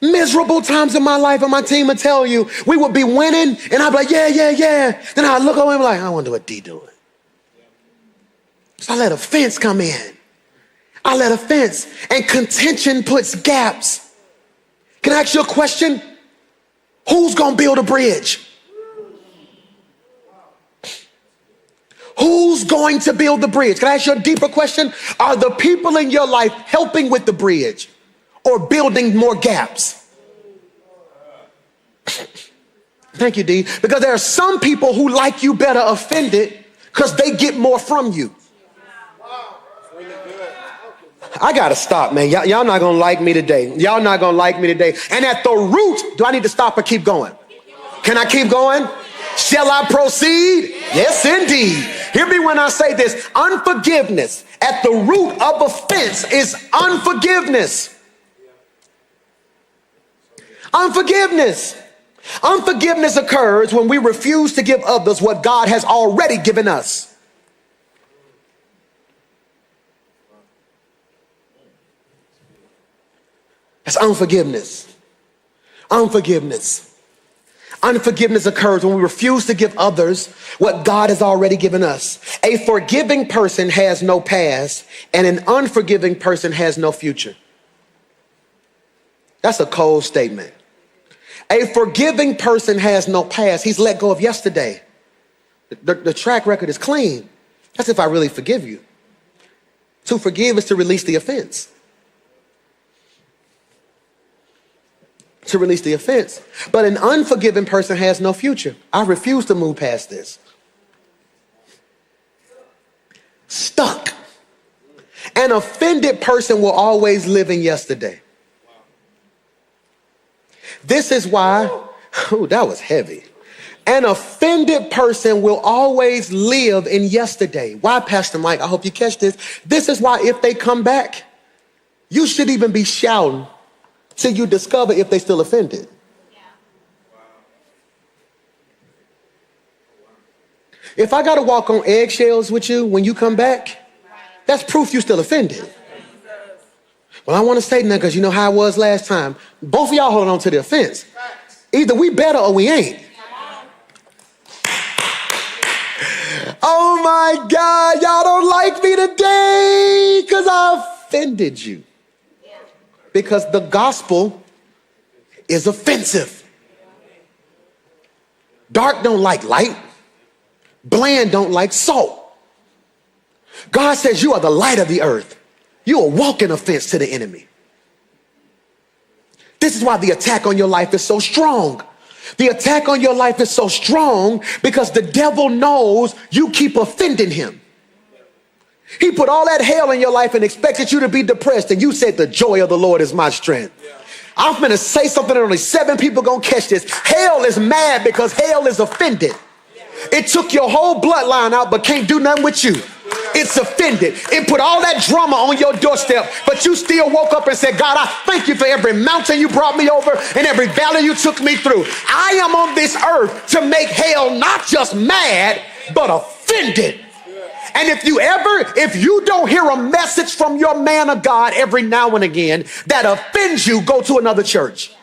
Miserable times in my life, and my team would tell you, we would be winning, and I'd be like, yeah. Then I'd look over and be like, I wonder what D doing. So I let offense come in. I let offense, and contention puts gaps. Can I ask you a question? Who's gonna build a bridge? Who's going to build the bridge? Can I ask you a deeper question? Are the people in your life helping with the bridge or building more gaps? Thank you, D. Because there are some people who like you better offended because they get more from you. I gotta stop, man. Y'all not gonna like me today. Y'all not gonna like me today. And at the root, do I need to stop or keep going? Can I keep going? Shall I proceed? Yes, indeed. Hear me when I say this. Unforgiveness at the root of offense is unforgiveness. Unforgiveness. Unforgiveness occurs when we refuse to give others what God has already given us. That's unforgiveness. Unforgiveness. Unforgiveness occurs when we refuse to give others what God has already given us. A forgiving person has no past, and an unforgiving person has no future. That's a cold statement. A forgiving person has no past. He's let go of yesterday. The track record is clean. That's if I really forgive you. To forgive is to release the offense. To release the offense. But an unforgiving person has no future. I refuse to move past this. Stuck. An offended person will always live in yesterday. This is why, that was heavy. An offended person will always live in yesterday. Why, Pastor Mike? I hope you catch this. This is why if they come back, you should even be shouting till you discover if they still offended. If I got to walk on eggshells with you when you come back, that's proof you still offended. Well, I want to say nothing because you know how I was last time. Both of y'all hold on to the offense. Either we better or we ain't. Oh my God, y'all don't like me today because I offended you. Because the gospel is offensive. Dark don't like light. Bland don't like salt. God says you are the light of the earth. You are walking offense to the enemy. This is why the attack on your life is so strong. The attack on your life is so strong because the devil knows you keep offending him. He put all that hell in your life and expected you to be depressed. And you said, the joy of the Lord is my strength. I'm going to say something that only 7 people going to catch this. Hell is mad because hell is offended. It took your whole bloodline out but can't do nothing with you. It's offended. It put all that drama on your doorstep, but you still woke up and said, God, I thank you for every mountain you brought me over and every valley you took me through. I am on this earth to make hell not just mad, but offended. And if you don't hear a message from your man of God every now and again that offends you, go to another church.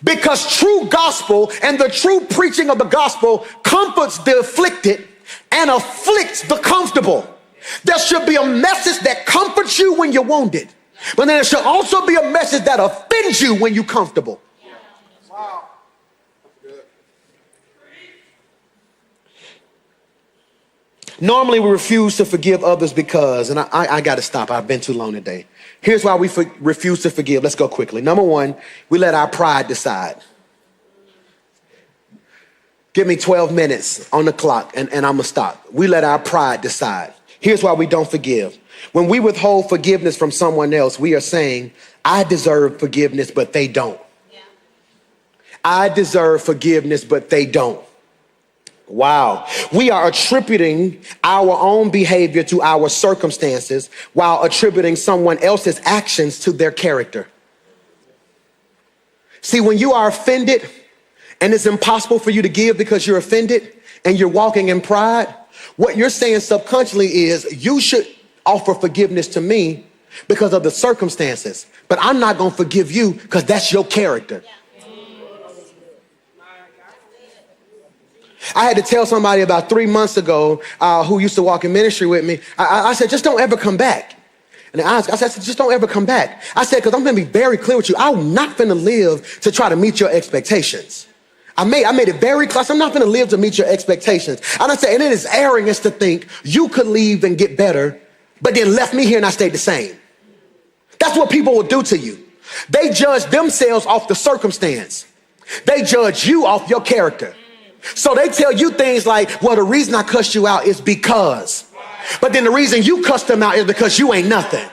Because true gospel and the true preaching of the gospel comforts the afflicted and afflicts the comfortable. There should be a message that comforts you when you're wounded, but then there should also be a message that offends you when you're comfortable. Wow. Normally we refuse to forgive others because, and I got to stop. I've been too long today. Here's why we refuse to forgive. Let's go quickly. Number one, we let our pride decide. Give me 12 minutes on the clock and I'm going to stop. We let our pride decide. Here's why we don't forgive. When we withhold forgiveness from someone else, we are saying, I deserve forgiveness, but they don't. Yeah. I deserve forgiveness, but they don't. Wow. We are attributing our own behavior to our circumstances while attributing someone else's actions to their character. See, when you are offended and it's impossible for you to give because you're offended and you're walking in pride, what you're saying subconsciously is you should offer forgiveness to me because of the circumstances, but I'm not going to forgive you because that's your character. I had to tell somebody about 3 months ago who used to walk in ministry with me. I said, just don't ever come back. And I said, just don't ever come back. I said, because I'm going to be very clear with you. I'm not going to live to try to meet your expectations. I made it very clear. I'm not going to live to meet your expectations. And I said, and it is arrogance to think you could leave and get better, but then left me here and I stayed the same. That's what people will do to you. They judge themselves off the circumstance. They judge you off your character. So they tell you things like, well, the reason I cussed you out is because. But then the reason you cussed them out is because you ain't nothing.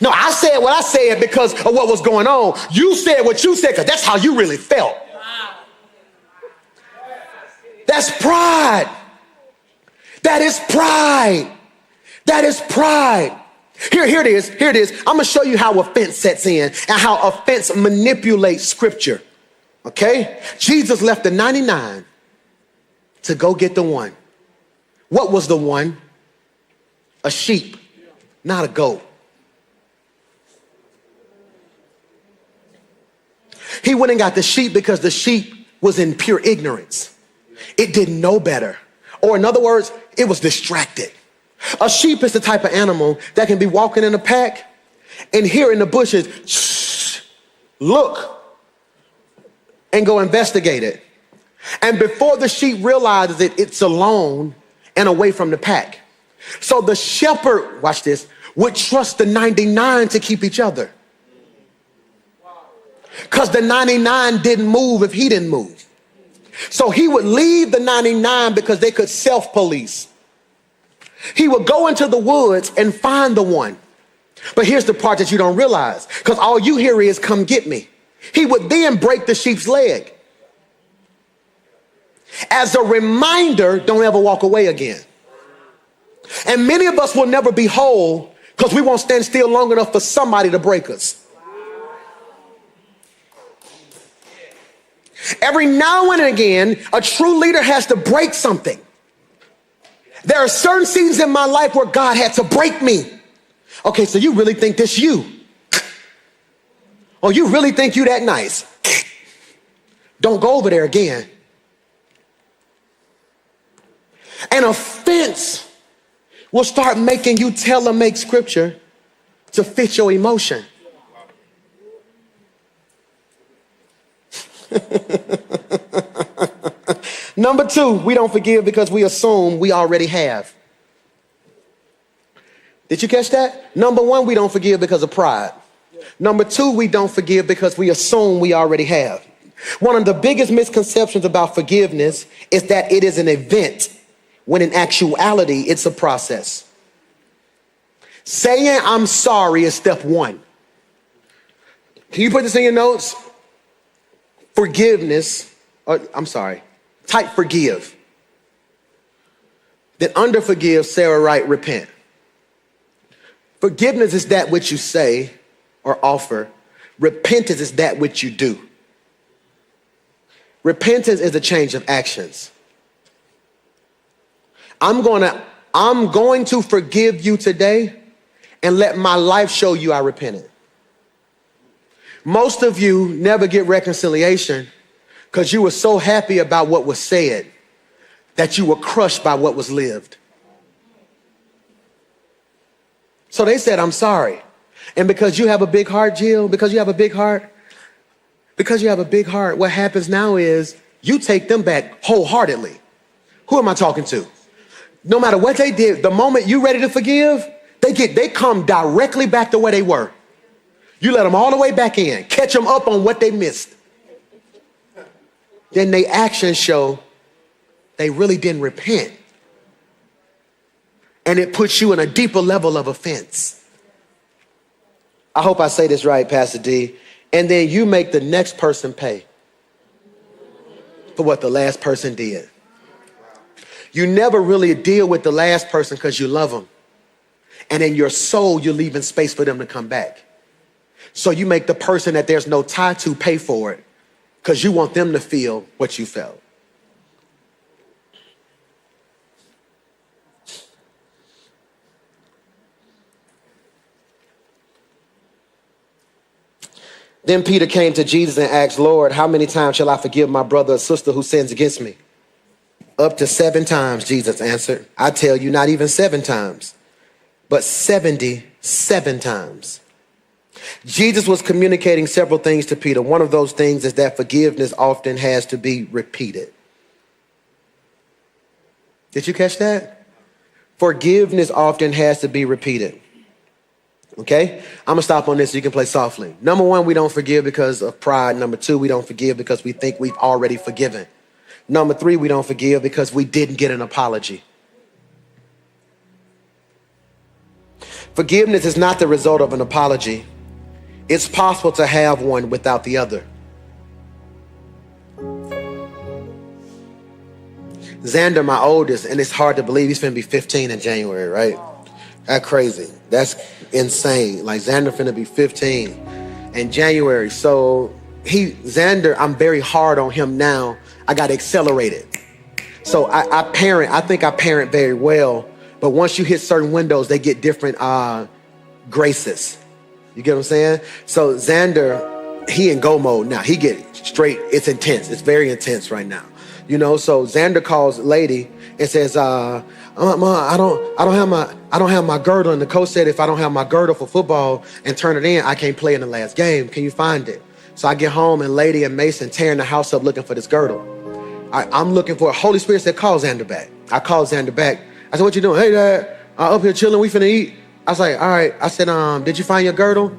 No, I said what I said because of what was going on. You said what you said because that's how you really felt. That's pride. That is pride. That is pride. Here it is. Here it is. I'm going to show you how offense sets in and how offense manipulates scripture. Okay? Jesus left the 99 to go get the one. What was the one? A sheep, not a goat. He went and got the sheep because the sheep was in pure ignorance. It didn't know better. Or in other words, it was distracted. A sheep is the type of animal that can be walking in a pack and hear in the bushes, shh, look, and go investigate it. And before the sheep realizes it, it's alone and away from the pack. So the shepherd, watch this, would trust the 99 to keep each other. Because the 99 didn't move if he didn't move. So he would leave the 99 because they could self-police. He would go into the woods and find the one. But here's the part that you don't realize, because all you hear is, come get me. He would then break the sheep's leg. As a reminder, don't ever walk away again. And many of us will never be whole because we won't stand still long enough for somebody to break us. Every now and again, a true leader has to break something. There are certain seasons in my life where God had to break me. Okay, so you really think this you? Oh, you really think you that nice? Don't go over there again. An offense will start making you tailor-make scripture to fit your emotion. Number two, we don't forgive because we assume we already have. Did you catch that? Number one, we don't forgive because of pride. Number two, we don't forgive because we assume we already have. One of the biggest misconceptions about forgiveness is that it is an event, when in actuality, it's a process. Saying I'm sorry is step one. Can you put this in your notes? Forgiveness, type forgive. Then under forgive, Sarah write repent. Forgiveness is that which you say or offer. Repentance is that which you do. Repentance is a change of actions. I'm going to forgive you today and let my life show you I repented. Most of you never get reconciliation because you were so happy about what was said that you were crushed by what was lived. So they said, I'm sorry. And because you have a big heart, Jill, because you have a big heart, what happens now is you take them back wholeheartedly. Who am I talking to? No matter what they did, the moment you're ready to forgive, they come directly back to where they were. You let them all the way back in, catch them up on what they missed. Then their actions show they really didn't repent. And it puts you in a deeper level of offense. I hope I say this right, Pastor D. And then you make the next person pay for what the last person did. You never really deal with the last person because you love them. And in your soul, you're leaving space for them to come back. So you make the person that there's no tie to pay for it because you want them to feel what you felt. Then Peter came to Jesus and asked, Lord, how many times shall I forgive my brother or sister who sins against me? Up to 7 times, Jesus answered. I tell you, not even 7 times, but 77 times. Jesus was communicating several things to Peter. One of those things is that forgiveness often has to be repeated. Did you catch that? Forgiveness often has to be repeated. Okay? I'm going to stop on this so you can play softly. Number 1, we don't forgive because of pride. Number 2, we don't forgive because we think we've already forgiven. Number 3, we don't forgive because we didn't get an apology. Forgiveness is not the result of an apology. It's possible to have one without the other. Xander, my oldest, and it's hard to believe he's finna be 15 in January, right? That's crazy. That's insane. Like Xander finna be 15 in January. So Xander, I'm very hard on him now. I got to accelerate it. So I think I parent very well, but once you hit certain windows, they get different graces. You get what I'm saying? So Xander, he in go mode now. He get straight. It's intense. It's very intense right now. You know, so Xander calls lady and says, Mom, I don't have my girdle. And the coach said, if I don't have my girdle for football and turn it in, I can't play in the last game. Can you find it? So I get home and Lady and Mason tearing the house up looking for this girdle. I'm looking for it. Holy Spirit said, call Xander back. I called Xander back. I said, what you doing? Hey, Dad, up here chilling. We finna eat. I was like, all right. I said, did you find your girdle?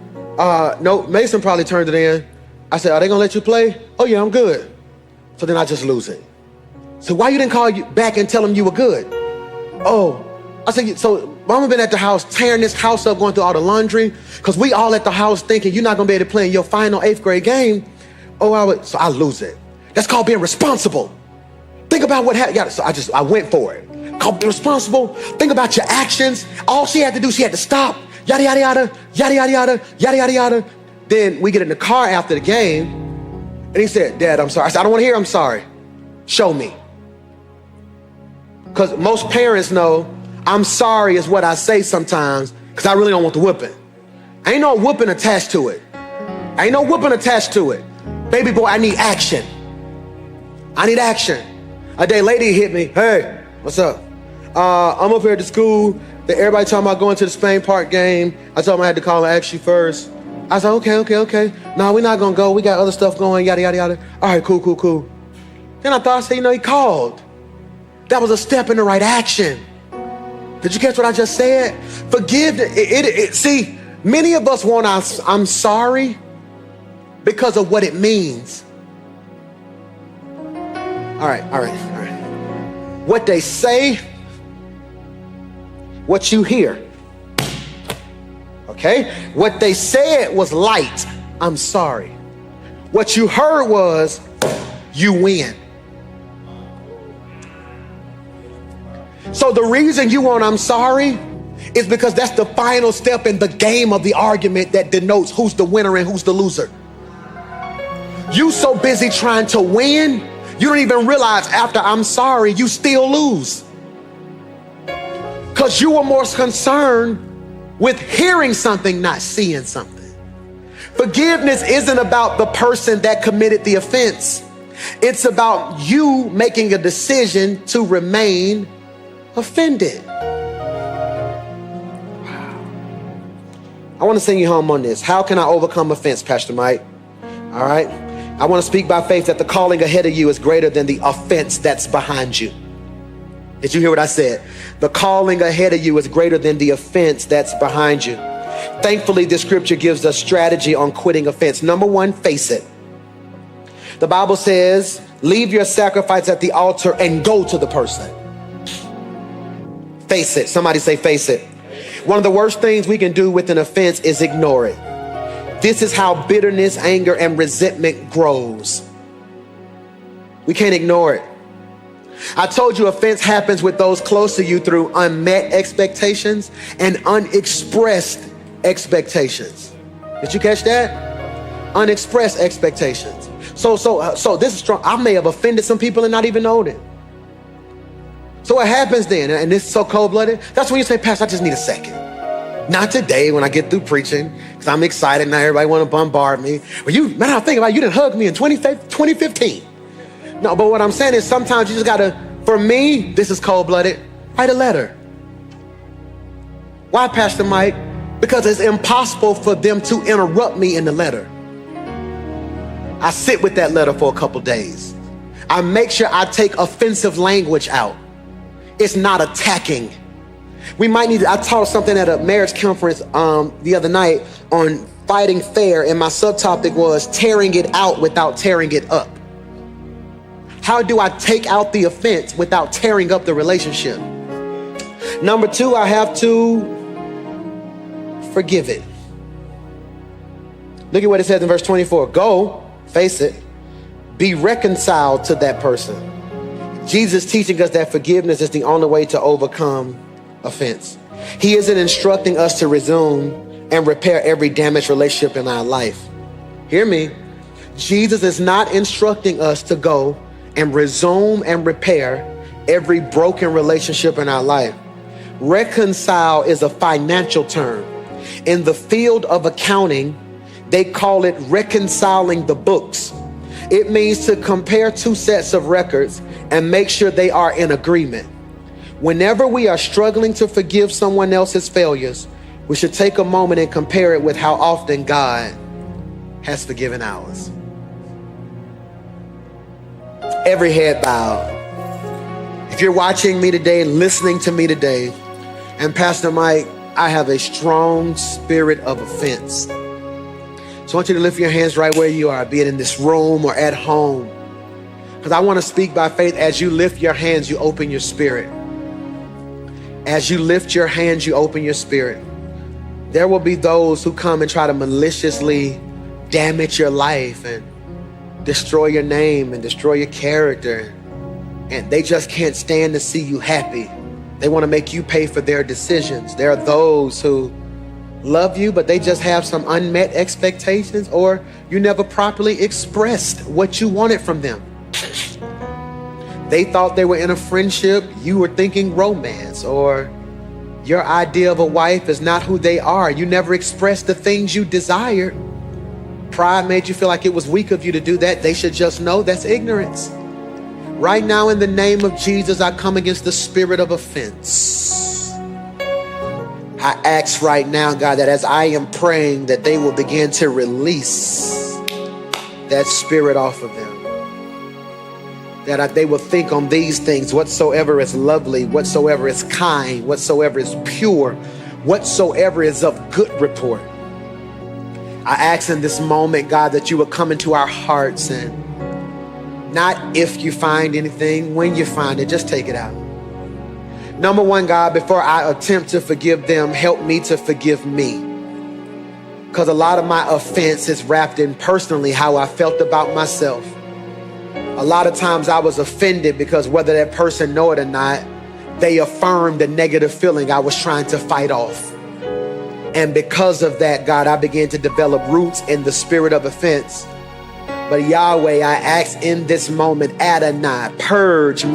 No, Mason probably turned it in. I said, are they gonna let you play? Oh yeah, I'm good. So then I just lose it. So why you didn't call you back and tell him you were good? Oh, I said, so Mama been at the house tearing this house up, going through all the laundry, because we all at the house thinking you're not gonna be able to play in your final 8th grade game. So I lose it. That's called being responsible. Think about what happened. So I went for it. Called being responsible. Think about your actions. All she had to do, she had to stop. Yada, yada, yada, yada, yada, yada, yada, yada, yada. Then we get in the car after the game, and he said, Dad, I'm sorry. I said, I don't want to hear I'm sorry. Show me. Because most parents know I'm sorry is what I say sometimes because I really don't want the whooping. Ain't no whooping attached to it. Ain't no whooping attached to it. Baby boy, I need action. I need action. A day lady hit me. Hey, what's up? I'm up here at the school. Everybody talking about going to the Spain Park game. I told them I had to call and ask you first. I said, okay. No, we're not going to go. We got other stuff going, yada, yada, yada. All right, cool. Then I said, he called. That was a step in the right action. Did you catch what I just said? Forgive. See, many of us want I'm sorry because of what it means. All right. What they say, what you hear. Okay? What they said was light. I'm sorry. What you heard was, you win. So the reason you want I'm sorry is because that's the final step in the game of the argument that denotes who's the winner and who's the loser. You so busy trying to win, you don't even realize after I'm sorry, you still lose. Because you were more concerned with hearing something, not seeing something. Forgiveness isn't about the person that committed the offense. It's about you making a decision to remain offended. I want to send you home on this. How can I overcome offense, Pastor Mike? All right. I want to speak by faith that the calling ahead of you is greater than the offense that's behind you. Did you hear what I said? The calling ahead of you is greater than the offense that's behind you. Thankfully, this scripture gives us strategy on quitting offense. Number one, face it. The Bible says, leave your sacrifice at the altar and go to the person. Face it. Somebody say face it. One of the worst things we can do with an offense is ignore it. This is how bitterness, anger, and resentment grows. We can't ignore it. I told you offense happens with those close to you through unmet expectations and unexpressed expectations. Did you catch that? Unexpressed expectations. So this is strong. I may have offended some people and not even known it. So what happens then? And this is so cold-blooded. That's when you say, Pastor, I just need a second. Not today when I get through preaching, because I'm excited now. Everybody want to bombard me. But man, I think about it, you didn't hug me in 2015. No, but what I'm saying is sometimes you just gotta, for me, this is cold-blooded, write a letter. Why, Pastor Mike? Because it's impossible for them to interrupt me in the letter. I sit with that letter for a couple days. I make sure I take offensive language out. It's not attacking. I taught something at a marriage conference the other night on fighting fair, and my subtopic was tearing it out without tearing it up. How do I take out the offense without tearing up the relationship? Number two, I have to forgive it. Look at what it says in verse 24. Go, face it, be reconciled to that person. Jesus is teaching us that forgiveness is the only way to overcome offense. He isn't instructing us to resume and repair every damaged relationship in our life. Hear me. Jesus is not instructing us to go and resume and repair every broken relationship in our life. Reconcile is a financial term. In the field of accounting, they call it reconciling the books. It means to compare two sets of records and make sure they are in agreement. Whenever we are struggling to forgive someone else's failures, we should take a moment and compare it with how often God has forgiven ours. Every head bowed. If you're watching me today, listening to me today, and Pastor Mike, I have a strong spirit of offense. So I want you to lift your hands right where you are, be it in this room or at home. Because I want to speak by faith. As you lift your hands, you open your spirit. As you lift your hands, you open your spirit. There will be those who come and try to maliciously damage your life and destroy your name and destroy your character. And they just can't stand to see you happy. They want to make you pay for their decisions. There are those who love you, but they just have some unmet expectations, or you never properly expressed what you wanted from them. They thought they were in a friendship, you were thinking romance, or your idea of a wife is not who they are. You never expressed the things you desired. Pride made you feel like it was weak of you to do that. They should just know that's ignorance. Right now, in the name of Jesus, I come against the spirit of offense. I ask right now, God, that as I am praying, that they will begin to release that spirit off of them. That they will think on these things, whatsoever is lovely, whatsoever is kind, whatsoever is pure, whatsoever is of good report. I ask in this moment, God, that you will come into our hearts, and not if you find anything, when you find it, just take it out. Number one, God, before I attempt to forgive them, help me to forgive me. because a lot of my offense is wrapped in personally how I felt about myself. A lot of times I was offended because whether that person know it or not, they affirmed the negative feeling I was trying to fight off. And because of that, God, I began to develop roots in the spirit of offense. But Yahweh, I ask in this moment, Adonai, purge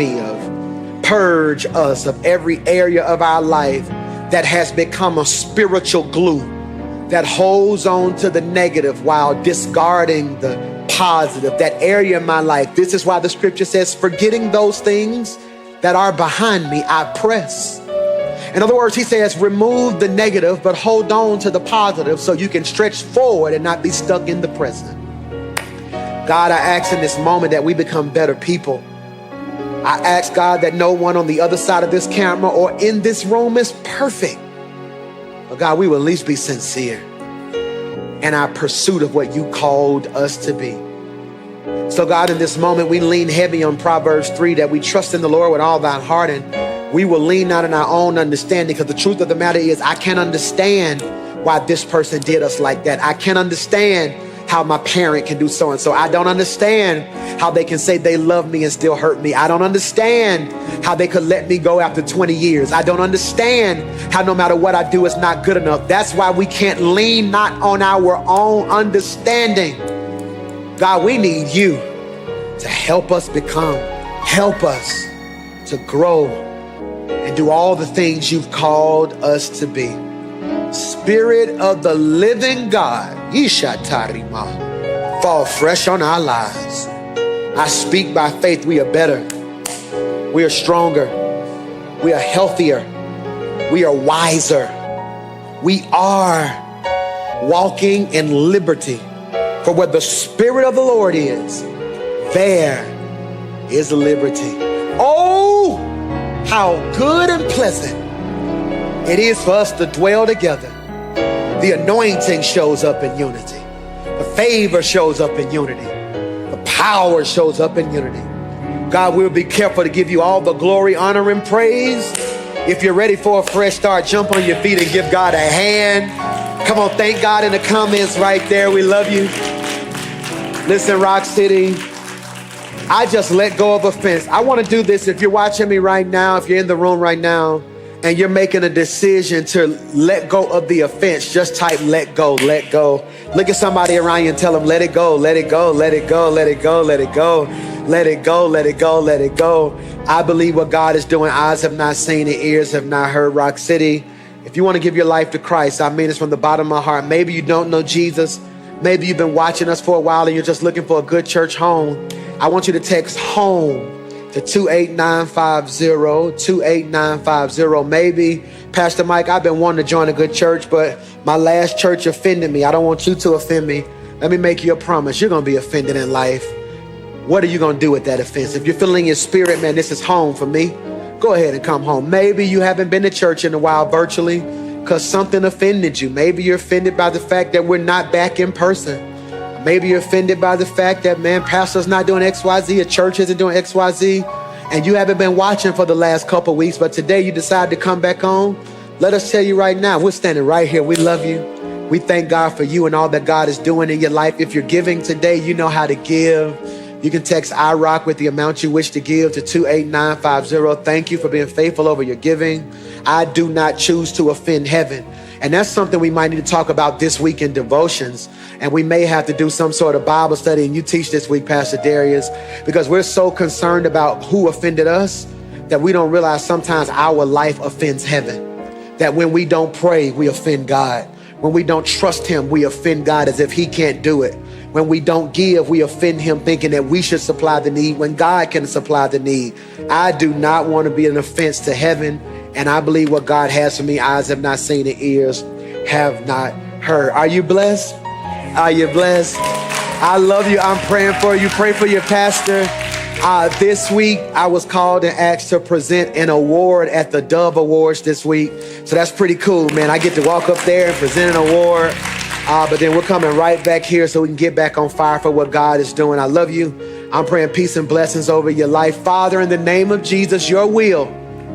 us of every area of our life that has become a spiritual glue that holds on to the negative while discarding the positive, that area in my life. This is why the scripture says, forgetting those things that are behind me, I press. In other words, he says, remove the negative, but hold on to the positive so you can stretch forward and not be stuck in the present. God, I ask in this moment that we become better people. I ask, God, that no one on the other side of this camera or in this room is perfect. But God, we will at least be sincere in our pursuit of what you called us to be. So God, in this moment, we lean heavy on Proverbs 3, that we trust in the Lord with all thine heart, and we will lean not in our own understanding, because the truth of the matter is I can't understand why this person did us like that. I can't understand how my parent can do so and so. I don't understand how they can say they love me and still hurt me. I don't understand how they could let me go after 20 years. I don't understand how no matter what I do, it's not good enough. That's why we can't lean not on our own understanding. God, we need you to help us become, help us to grow and do all the things you've called us to be. Spirit of the living God, Ishatarima, fall fresh on our lives. I speak by faith, we are better. We are stronger. We are healthier. We are wiser. We are walking in liberty. For where the Spirit of the Lord is, there is liberty. Oh, how good and pleasant it is for us to dwell together. The anointing shows up in unity. The favor shows up in unity. The power shows up in unity. God, we'll be careful to give you all the glory, honor, and praise. If you're ready for a fresh start, jump on your feet and give God a hand. Come on, thank God in the comments right there. We love you. Listen, Rock City, I just let go of offense. I want to do this. If you're watching me right now, if you're in the room right now, and you're making a decision to let go of the offense, just type let go, let go. Look at somebody around you and tell them, let it go, let it go, let it go, let it go, let it go, let it go, let it go, let it go. I believe what God is doing, eyes have not seen and ears have not heard. Rock City, if you want to give your life to Christ, I mean this from the bottom of my heart. Maybe you don't know Jesus. Maybe you've been watching us for a while and you're just looking for a good church home. I want you to text HOME to 28950, 28950. Maybe, Pastor Mike, I've been wanting to join a good church, but my last church offended me. I don't want you to offend me. Let me make you a promise. You're going to be offended in life. What are you going to do with that offense? If you're feeling in your spirit, man, this is home for me, go ahead and come home. Maybe you haven't been to church in a while virtually because something offended you. Maybe you're offended by the fact that we're not back in person. Maybe you're offended by the fact that, man, pastor's not doing XYZ, a church isn't doing XYZ, and you haven't been watching for the last couple weeks, but today you decide to come back on. Let us tell you right now, we're standing right here. We love you. We thank God for you and all that God is doing in your life. If you're giving today, you know how to give. You can text IROC with the amount you wish to give to 28950. Thank you for being faithful over your giving. I do not choose to offend heaven. And that's something we might need to talk about this week in devotions. And we may have to do some sort of Bible study. And you teach this week, Pastor Darius, because we're so concerned about who offended us that we don't realize sometimes our life offends heaven. That when we don't pray, we offend God. When we don't trust him, we offend God as if he can't do it. When we don't give, we offend him thinking that we should supply the need when God can supply the need. I do not want to be an offense to heaven. And I believe what God has for me, eyes have not seen and ears have not heard. Are you blessed? Are you blessed? I love you. I'm praying for you. Pray for your pastor. This week, I was called and asked to present an award at the Dove Awards this week. So that's pretty cool, man. I get to walk up there and present an award. But then we're coming right back here so we can get back on fire for what God is doing. I love you. I'm praying peace and blessings over your life. Father, in the name of Jesus, your will,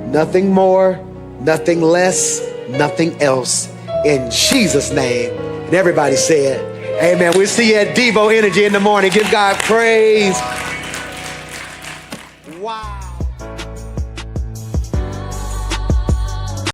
nothing more, nothing less, nothing else. In Jesus' name, And everybody said, amen. We'll see you at Devo Energy in the morning. Give God praise.